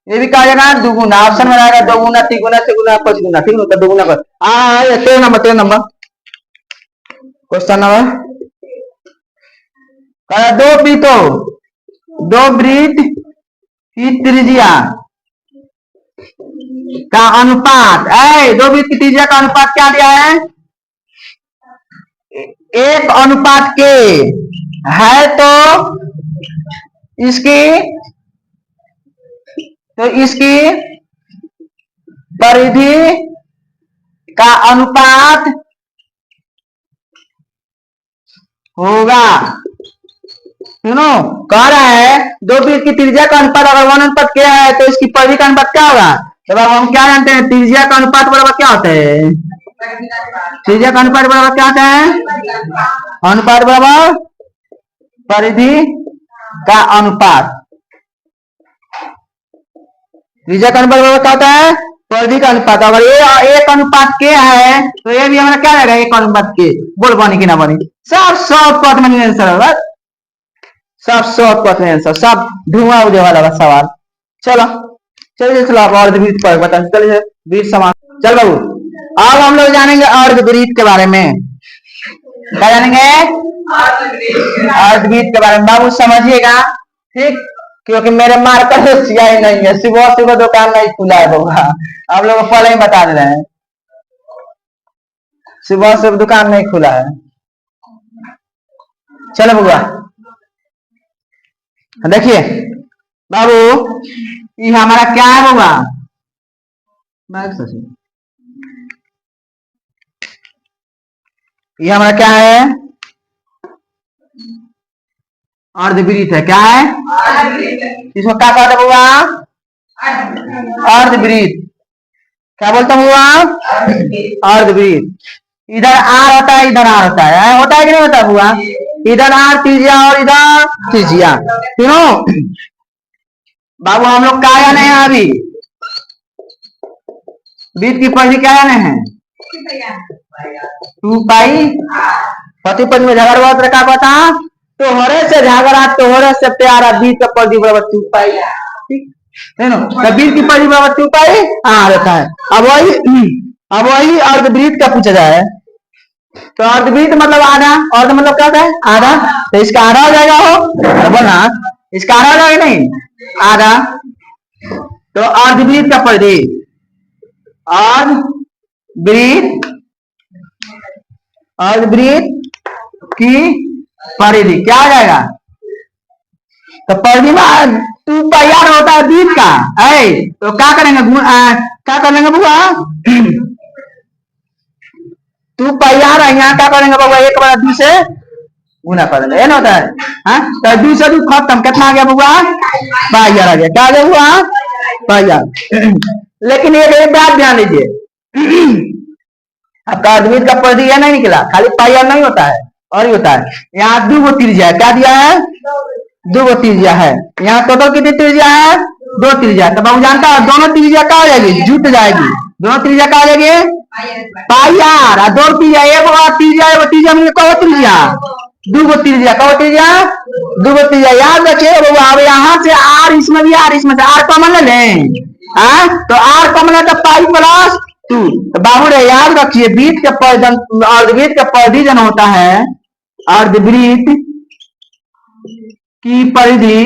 ये भी कहा जाएगा दुगुना, ऑप्शन में रहेगा दोगुना, तिगुना, तिगुना, पचगुना, ठीक है? दुगुना कर। हाँ 13 नंबर क्वेश्चन नंबर, दो वृत्त की त्रिज्या का अनुपात, दो वृत्त की त्रिज्या का अनुपात क्या दिया है? 1 अनुपात के है, तो इसकी परिधि का अनुपात होगा। सुनो कह रहा है दो वृत्त की त्रिज्या का अनुपात अगर 1 अनुपात क्या है तो इसकी परिधि का अनुपात क्या होगा? तो हम क्या जानते हैं? त्रिज्या का अनुपात बराबर क्या होता है? त्रिज्या का अनुपात बराबर क्या होता है? अनुपात बराबर परिधि का अनुपात। त्रिज्या का अनुपात बराबर क्या होता है? परिधि का अनुपात। अगर ये 1 अनुपात के है तो ये भी हमारा क्या रहेगा? 1 अनुपात के। बोल बनी कि ना बनी? सब 100 में आंसर होगा, सब 100 आंसर, सब धुआं उड़े वाला सवाल। चलो चलो आप अर्धवृत्त पर बता, चलिए वृत्त समान। चल बाबू अब हम लोग जानेंगे अर्धवृत्त के बारे में। क्या जानेंगे? अर्धवृत्त के बारे में। बाबू समझिएगा, ठीक? क्योंकि मेरे मार्कर से सियाही नहीं है, सुबह दुकान नहीं खुला है होगा, आप लोग को पहले ही बता दे रहे हैं, सुबह दुकान नहीं खुला है। चलो बुआ देखिए बाबू, ये हमारा क्या है बुआ? ये हमारा क्या है? अर्धवृत्त है। क्या है? इसमें क्या कहते बुआ? अर्धवृत्त। क्या बोलता हूँ बुआ? अर्धवृत्त। इधर आर होता है, इधर आर होता है, होता है कि नहीं होता बुआ? इधर आर त्रिज्या और इधर त्रिज्या, तीनों। बाबू हम लोग क्या जाने हैं अभी? वृत्त की परिधि क्या जाने हैं? 2 पाई। पति पद में झगड़ा हुआ क्या कहता? तोहरे से झगड़ा तोहरे से प्यारा, वृत्त का परिधि बराबर 2 पाई। ठीक है ना? वृत्त की परिधि बराबर 2 पाई रहता है। अब वही अर्धवृत्त का पूछा जाए तो अर्धवृत्त मतलब आधा, अर्ध मतलब क्या होता है? आधा। तो इसका आधा हो जाएगा, हो तो बोलना इसका आधा हो जाएगा, नहीं आधा। तो अर्धवृत्त का परिधि, अर्धवृत्त की परिधि क्या हो जाएगा? तो परिधि में 2 पाई आर होता है वृत्त का, तो क्या करेंगे? क्या कर लेंगे बुआ? 2 पाई आर है, यहाँ क्या करेंगे बाबा? 1/2 से गुना कर देंगे, ये ना होता है। हाँ तो 2 से 2 खत्म, कितना आ गया बुआ? पाई आर आ गया। क्या आ गया बुआ? पाई आर। लेकिन एक बात ध्यान दीजिए, आपका अद्वित का परिधि यह नहीं निकला, खाली पाई आर नहीं होता है, और ही होता है। यहाँ 2 गो त्रिज्या है, क्या दिया है? 2 गो त्रिज्या है। यहाँ टोटल कितनी त्रिज्या है? 2 त्रिज्या। तो बाबू जानता है दोनों त्रिज्या क्या हो जाएगी? जुट जाएगी। दोनों त्रिज्या क्या हो जाएगी? पाई आर। और 2 त्रिज्या, एक त्रिज्या मिले कहो त्रिज्या, 2 गो त्रिज्या, कहो त्रिज्या 2 गो त्रिज्या। याद रखिए बाबू, अब यहाँ से आर, इसमें भी आर, इसमें से आर कॉमन ले लें। तो आर कॉमन है तो पाई प्लस 2। तो बाबू रे याद रखिए, वृत्त के परिधि, अर्धवृत्त का परिधि जन होता है, अर्धवृत्त की परिधि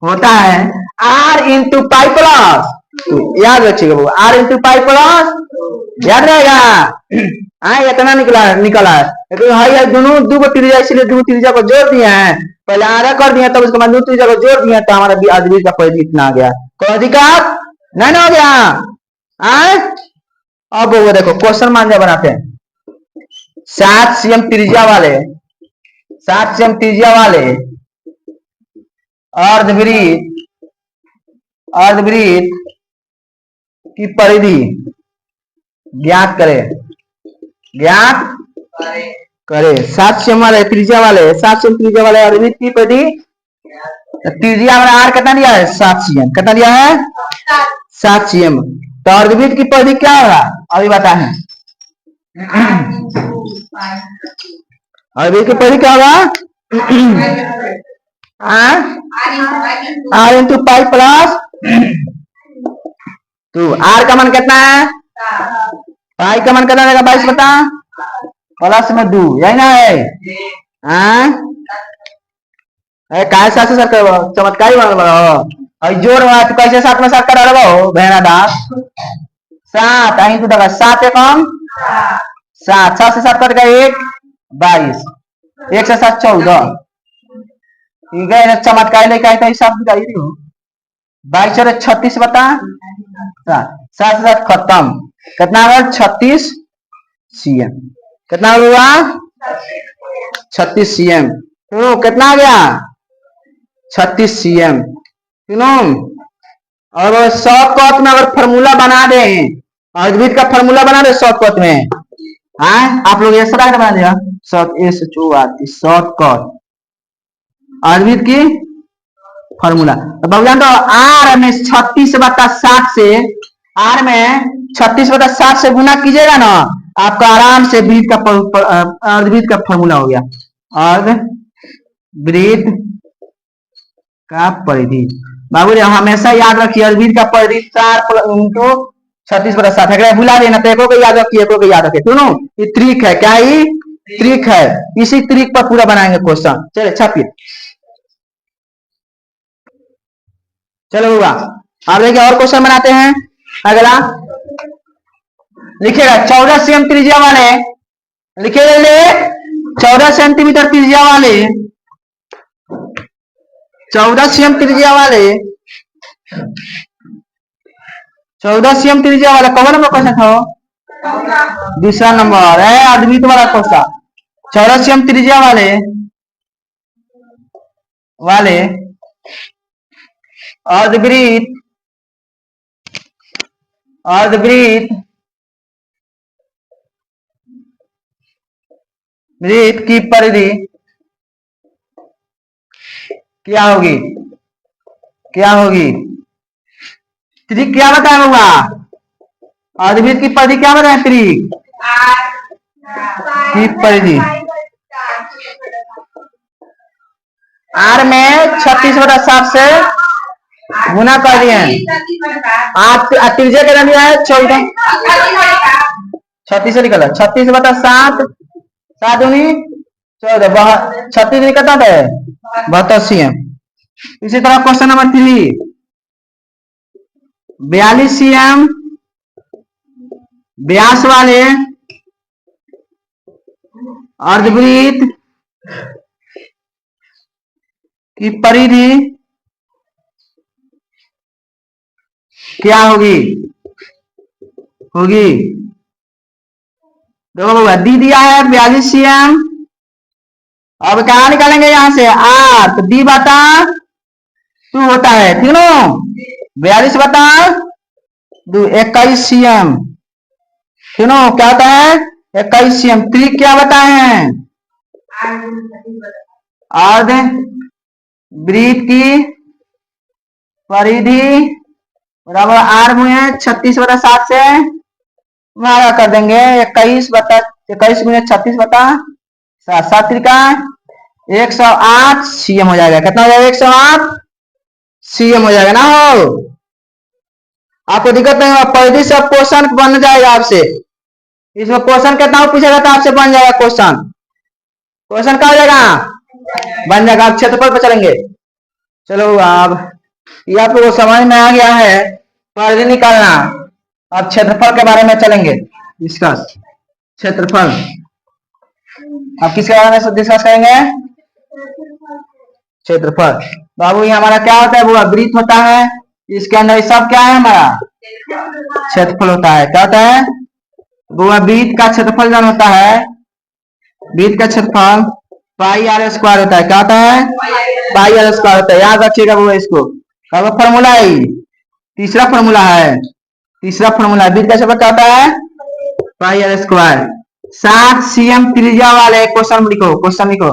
होता है आर इंटू पाई प्लस। याद रखिएगा बाबू, आर इंटू पाई प्लस, याद रहेगा। हाँ इतना निकला है, लेकिन भाई दोनों 2 गो त्रिज्या, इसलिए 2 त्रिज्या को जोड़ दिए हैं, पहले आधा कर दिया, तब उसके बाद 2 त्रिज्या को जोड़ दिया, तो हमारा अर्धवृत्त का परिधि इतना आ गया। कोई दिक्कत नहीं ना हो गया? अब वो देखो क्वेश्चन मान बनाते हैं। 7 cm त्रिज्या वाले, 7 cm त्रिज्या वाले अर्धवृत्त, अर्धवृत्त की परिधि ज्ञात करें, ज्ञात करे। 7 cm वाले त्रिज्या वाले, 7 cm त्रिज्या वाले अर्धवृत्त की परिधि, त्रिज्या में आर कितना दिया है? 7 cm। कितना दिया है? 7 cm। तो अर्धवृत्त की परिधि क्या होगा अभी बता है? अर्धवृत्त की परिधि क्या होगा? R into pi plus 2। R का मान कितना है? पाई का मान कितना रहेगा? 22 बता प्लस में 2, यही ना है? काय साथ सर चमत्कारी और जोड़ तो कैसे 7 में 7 का डालबा हो बहना दास? 7 आई तो देखा 7 एकम 7, 7 से 7 कट गया 1, 22, 1 से 7 14। ठीक है, चमत्कार लेके आए तो हिसाब दिखाई रही हो। 22 से 36 बता, 7 से 7 खत्म। कितना आ 36 cm। कितना हुआ? 36 cm। तो कितना आ गया? 36 cm। सुनो, और शॉर्टकट में अगर फॉर्मूला बना दे, अर्धवृत्त का फॉर्मूला बना दे शॉर्टकट में, हाँ आप लोग ऐसा बना दिया शॉर्टकट अर्धवृत्त की फॉर्मूला। तो बाबू जान तो आर में 36 बटा 60 से, आर में 36 बटा 60 से गुना कीजिएगा ना, आपका आराम से वृत्त का अर्धवृत्त का फॉर्मूला हो गया। अर्धवृत्त का परिधि बाबू रे हमेशा याद रखिए, अर्धवृत्त का परिधि 4 इंटू 36 बटा 60 है। भुला देना तो एको को याद रखिए, एको को याद रखिए। सुनो ये ट्रिक है, क्या ही ट्रिक है, इसी ट्रिक पर पूरा बनाएंगे क्वेश्चन। चले छापिए, चलो हुआ। अब देखिए और क्वेश्चन बनाते हैं। अगला लिखिएगा 14 cm त्रिज्या वाले, लिखिए 14 सेंटीमीटर त्रिज्या वाले, 14 cm त्रिज्या वाले, 14 cm त्रिज्या वाला कौन नंबर क्वेश्चन था? दूसरा नंबर है अर्धवृत्त वाला क्वेश्चन। 14 cm त्रिज्या वाले वाले अर्धवृत्त, अर्धवृत्त वृत्त की परिधि क्या होगी? क्या होगी? त्रिक क्या बताया? अर्धवृत्त की परिधि क्या बताया? त्रिक की परिधि आर में 36 बटा 60 से गुना कर दिए हैं। आप त्रिज्या कितना दिया है? 14, 36 से निकला 36 बटा 7, 7 दूनी 14, 36 निकलता है 72 cm। इसी तरह क्वेश्चन नंबर 3, 42 cm व्यास वाले अर्धवृत्त की परिधि क्या होगी? होगी देखो दी दिया है 42 cm अब क्या निकालेंगे यहाँ से आर, तो डी बटा 2 होता है, ठीक ना। 42 बटा 2 21 cm, ठीक ना। क्या होता है 21 cm। त्रिक क्या बताए हैं, अर्ध वृत्त की परिधि बराबर आर गुणे 36/7 से भागा कर देंगे। 21/36 7 त्रिका 108 cm हो जाएगा। कितना हो जाएगा 108 cm हो जाएगा ना। हो आपको दिक्कत नहीं होगा, परिधि से क्वेश्चन बन जाएगा आपसे। इसमें क्वेश्चन कितना पूछेगा तो आपसे बन जाएगा क्वेश्चन। क्वेश्चन क्या हो जाएगा, बन जाएगा। आप क्षेत्रफल पर चलेंगे। चलो अब ये आप लोगों को समझ में आ गया है परिधि निकालना। अब क्षेत्रफल के बारे में चलेंगे डिस्कस। क्षेत्रफल अब किसके बारे में डिस्कस करेंगे, क्षेत्रफल। बाबू ये हमारा क्या होता है, वो वृत्त होता है, इसके अंदर सब क्या है हमारा क्षेत्रफल होता है। क्या होता है, वो वृत्त का क्षेत्रफल जन होता है, वृत्त का क्षेत्रफल पाई आर स्क्वायर होता है। क्या होता है, पाई आर स्क्वायर होता है। याद रखिएगा वो इसको। फॉर्मूला है, तीसरा फॉर्मूला है, तीसरा फॉर्मूला वृत्त का क्षेत्रफल क्या होता है, पाई आर स्क्वायर। 7 cm त्रिज्या वाले क्वेश्चन लिखो, क्वेश्चन लिखो।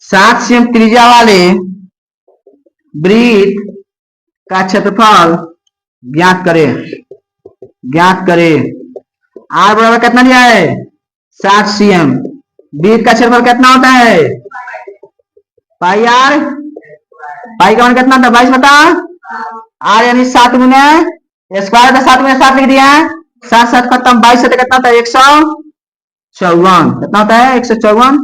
7 cm त्रिज्या वाले वृत्त का क्षेत्रफल ज्ञात करें, ज्ञात करें। आर बराबर कितना दिया है 7 cm। वृत्त का क्षेत्रफल कितना होता है पाई आर, पाई का मान कितना था 22 बटा आर यानी 7 गुने स्क्वायर था, 7 गुने 7 लिख दिया है। 7 7 खत्म, 22 से कितना था 154। कितना होता है 154।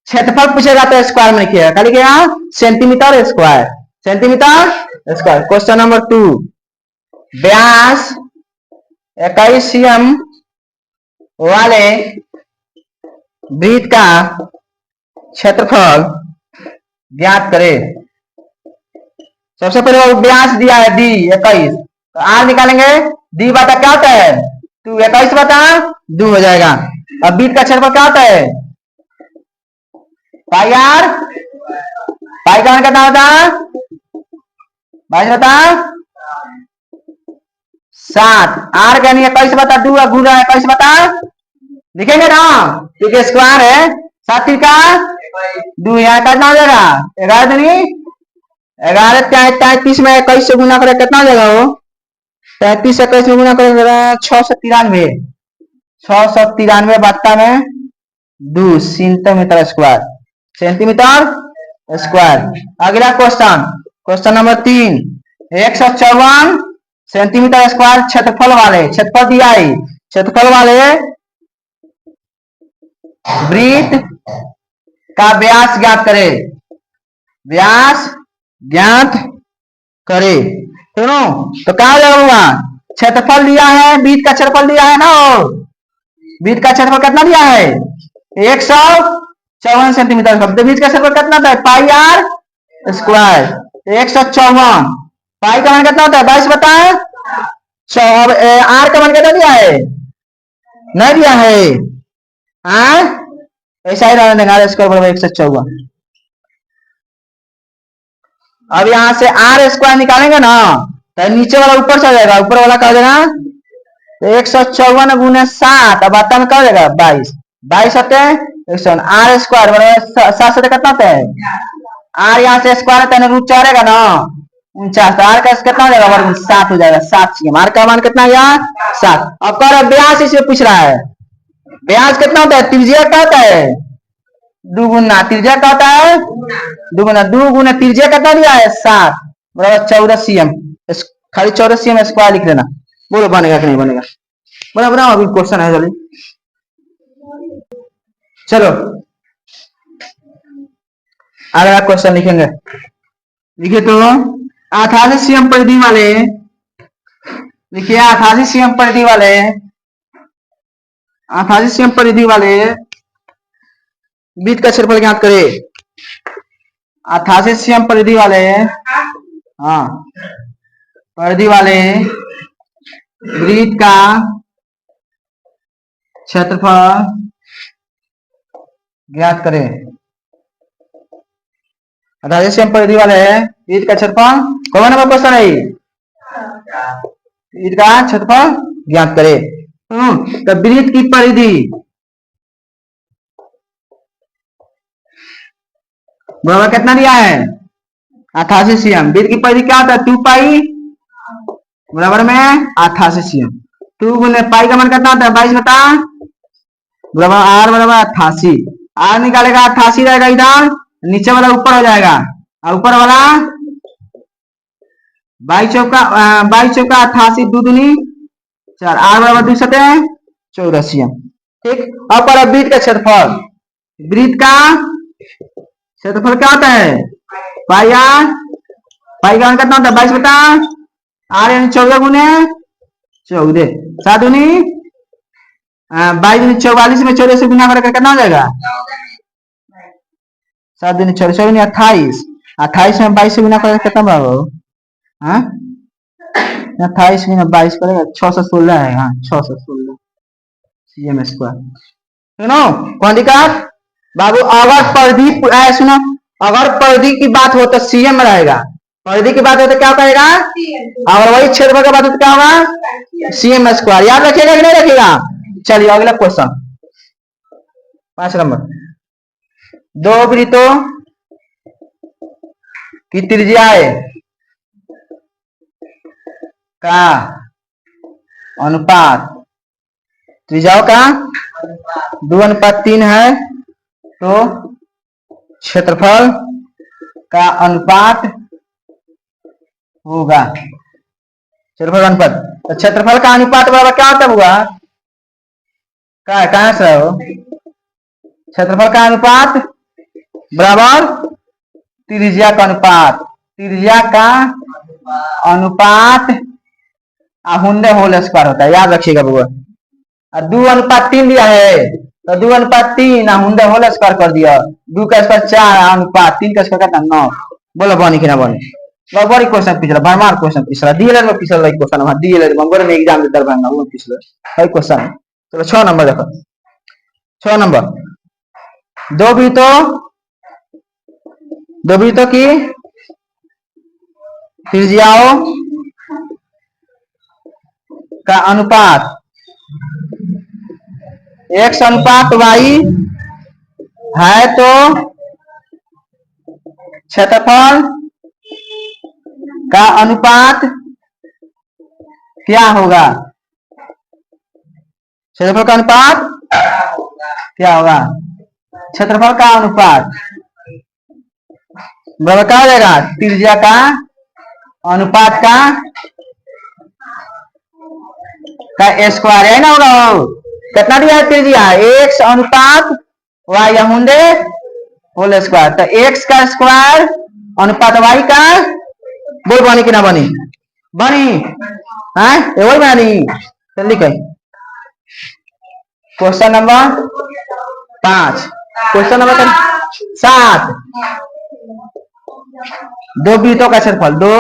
क्षेत्रफल पूछेगा तो स्क्वायर में लिखिएगा, क्या लिखिएगा centimetre square, centimetre square. Question number 2, व्यास 21 cm वाले वृत्त का क्षेत्रफल ज्ञात करें। सबसे पहले वो व्यास दिया है डी 21, तो आर निकालेंगे। डी बटा क्या होता है 2, 21 बटा 2 हो जाएगा। अब वृत्त का क्षेत्रफल क्या होता है पाई आर, पाई का मान कितना होता है 22 बता 7, आर का नहीं 21 बता 2 गुना 21 बता लिखेंगे ना, क्योंकि स्क्वायर है। 7 का 2 यहाँ कितना हो जाएगा 11 दूनी 11, 33 में 21 से गुना करें कितना हो जाएगा, वो 33 से 21 में गुना करेंगे 693, 693 बट्टा में 2 सेंटीमीटर स्क्वायर, सेंटीमीटर स्क्वायर। अगला question, question number 3, 154 centimetre square क्षेत्रफल वाले, क्षेत्रफल दिया है, क्षेत्रफल वाले वृत्त का व्यास ज्ञात करे, व्यास ज्ञात करे। सुनो तो क्या हो जाएगा, क्षेत्रफल दिया है, वृत्त का क्षेत्रफल दिया है ना, वृत्त का क्षेत्रफल कितना दिया है 154 सेंटीमीटर। वृत्त का क्षेत्रफल कितना था पाई आर स्क्वायर 154। पाई का मान कितना होता है 22 बटा आर का मान कितना दिया है नहीं दिया है, ऐसा ही रहने देंगे स्क्वायर बराबर 154। अब यहां से आर स्क्वायर निकालेंगे ना तो नीचे वाला ऊपर चल जाएगा, ऊपर वाला क्या हो जाएगा 154 गुने 7, अब आता में क्या हो जाएगा 22, 22 होते हैं आर स्क्वायर बराबर 7 से कितना होता है आर यहाँ से स्क्वायर है रूट चढ़ेगा ना 49, आर का कितना हो जाएगा वर्ग 7 हो जाएगा। 7 cm, आर का मान कितना गया 7। अब कह रहे व्यास इसमें पूछ रहा है, व्यास कितना होता है त्रिज्या क्या होता है दुगुना, त्रिज्या क्या होता है दुगुना, 2 गुना त्रिज्या कितना दिया है 7 बराबर 14 cm, खाली 14 cm स्क्वायर लिख लेना। बोलो बनेगा कि नहीं बनेगा, बना बनाओ अभी क्वेश्चन है जल्दी। चलो अगला क्वेश्चन लिखेंगे, लिखिए तो 88 cm परिधि वाले, लिखिए 88 cm परिधि वाले, 88 cm परिधि वाले वृत्त का क्षेत्रफल ज्ञात करे। 88 cm परिधि वाले, हाँ परिधि वाले वृत्त का क्षेत्रफल ज्ञात करें। 88 सीएम परिधि वाले है ईद का क्षेत्रफल। कौन नंबर क्वेश्चन है? ईद का क्षेत्रफल ज्ञात करे। तो वृत्त की परिधि बराबर कितना दिया है? 88 सीएम। वृत्त की परिधि क्या होता है? 2 पाई बराबर में 88 सीएम। 2 गुने पाई का मान कितना होता है? 22 बटा बराबर आर बराबर 88। आर निकालेगा 88 रहेगा इधर, नीचे वाला ऊपर हो जाएगा और ऊपर वाला 22 चौका 88 2 दूनी 4 आर बराबर 2 सते 14 सीएम। ठीक। अब पर वृत्त का क्षेत्रफल। वृत्त का क्षेत्रफल क्या होता है? पाई आर। पाई का मान कितना होता है? 22 बटा आर यानी 14 गुने 14 7 दूनी 22 दूनी 44 में 14 से गुना करके कितना हो जाएगा? 7 दूनी 14 14 28 28 में 22 से गुना करके कितना बराबर? हाँ 28 गुना 22 करेगा 616 है। हाँ 616 सीएम स्क्वायर। सुनो कौन दिक्कत बाबू? अगर परिधि सुनो, अगर परिधि की बात हो तो सीएम रहेगा, परिधि की बात हो तो क्या करेगा? अगर वही क्षेत्रफल की बात हो तो क्या होगा? CM square. याद रखिएगा कि नहीं रखिएगा? चलिए अगला क्वेश्चन 5 नंबर। दो वृत्तों की त्रिज्याएं का अनुपात, त्रिज्याओं का 2:3 है तो क्षेत्रफल का अनुपात होगा। क्षेत्रफल का अनुपात, तो क्षेत्रफल का अनुपात बराबर क्या होता होगा? कहां से हो? क्षेत्रफल का अनुपात बराबर त्रिज्या का अनुपात। त्रिज्या का अनुपात आहुंडे होल स्क्वायर होता है। याद रखिएगा बुआ। और 2:3 दिया है तो 2:3 आहुंडे होल स्क्वायर कर दिया। 2 का स्क्वायर 4 अनुपात 3 का स्क्वायर कितना? 9। बोलो बनी कि ना बनी? बड़ी क्वेश्चन पिछला भरमार क्वेश्चन पिछला डीएलएड में पिछला क्वेश्चन है। डीएलएड मंगोर में एग्जाम देता भरना वो पिछला है क्वेश्चन। चलो 6 नंबर देखो। 6 नंबर। दो वृत्तों की त्रिज्याओं का अनुपात x अनुपात y है तो क्षेत्रफल का अनुपात क्या होगा? क्षेत्रफल का अनुपात क्या होगा? क्षेत्रफल का अनुपात बराबर क्या हो जाएगा? त्रिज्या का अनुपात का स्क्वायर है ना होगा। कितना दिया है त्रिज्या? x अनुपात y अमुंडे होल स्क्वायर। तो x का स्क्वायर अनुपात y का बोल बनी कि ना बनी? बनी है वही बनी। चल लिखे क्वेश्चन नंबर 5। Question number 7। दो वृत्तों का क्षेत्रफल, दो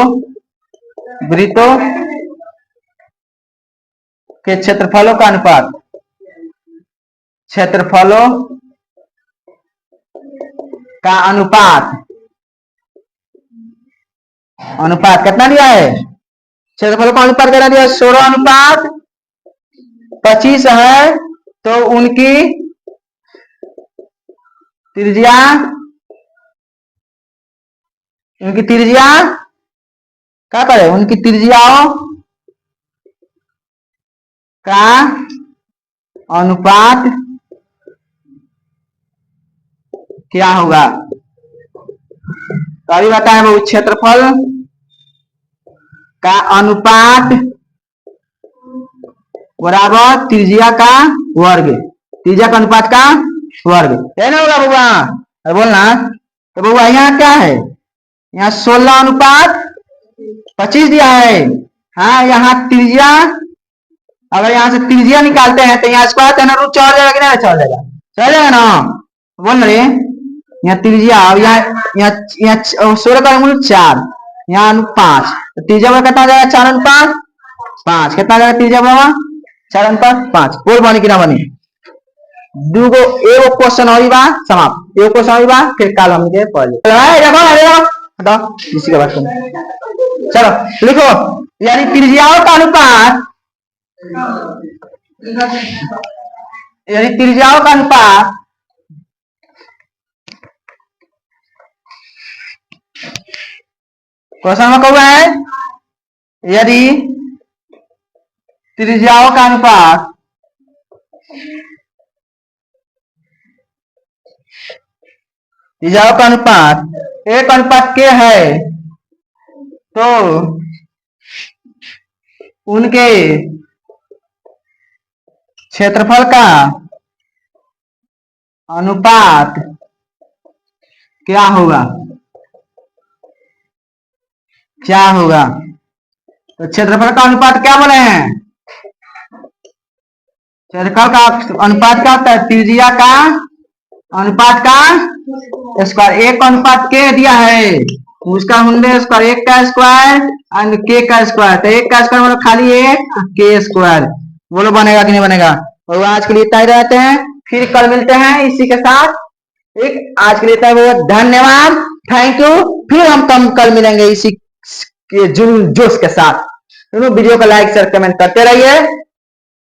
वृत्तों के क्षेत्रफलों का अनुपात, क्षेत्रफलों का अनुपात कितना दिया है? क्षेत्रफलों का अनुपात कितना दिया? 16:25 है तो उनकी त्रिज्या क्या करे? उनकी त्रिज्याओं का अनुपात क्या होगा? तो अभी बताए वो क्षेत्रफल का अनुपात बराबर त्रिज्या का वर्ग। त्रिज्या का अनुपात का वर्ग है ना होगा बउआ? बोलना तो बउआ यहाँ क्या है? यहाँ 16:25 दिया है। हाँ यहाँ त्रिज्या, अगर यहाँ से त्रिज्या निकालते हैं तो यहाँ स्क्वायर का रूट चढ़ जाएगा कि नहीं? चढ़ जाएगा, चढ़ जाएगा ना। बोल रहे यहाँ त्रिज्या, अब यहाँ 16 का मूल 4, यहाँ 5, तो त्रिज्या में कितना जाएगा? 4:5 कितना जाएगा त्रिज्या बाबा? 4:5। बोल बनी कि ना बनी? दूगो एगो क्वेश्चन और बा समाप्त, एगो क्वेश्चन और बा फिर कल हम के पढ़ देखो हटाओ इसी के बाद चलो लिखो। यानी त्रिज्याओं का अनुपात, यानी त्रिज्याओं का अनुपात क्वेश्चन में कौन है, यदि त्रिज्याओं का अनुपात त्रिज्याओं का अनुपात 1:k है तो उनके क्षेत्रफल का अनुपात क्या होगा, क्या होगा। तो क्षेत्रफल का अनुपात क्या बोले हैं, क्षेत्रफल का अनुपात क्या होता है, त्रिज्या का अनुपात का स्क्वायर। 1:k दिया है उसका होंगे स्क्वायर, 1 का स्क्वायर और k का स्क्वायर, तो 1 का स्क्वायर मतलब खाली 1 k स्क्वायर। बोलो बनेगा कि नहीं बनेगा। और आज के लिए इतना ही रहते हैं, फिर कल मिलते हैं इसी के साथ। ठीक, आज के लिए इतना बहुत धन्यवाद, थैंक यू। फिर हम कल मिलेंगे इसी के जोश के साथ। वीडियो को लाइक शेयर कमेंट करते रहिए।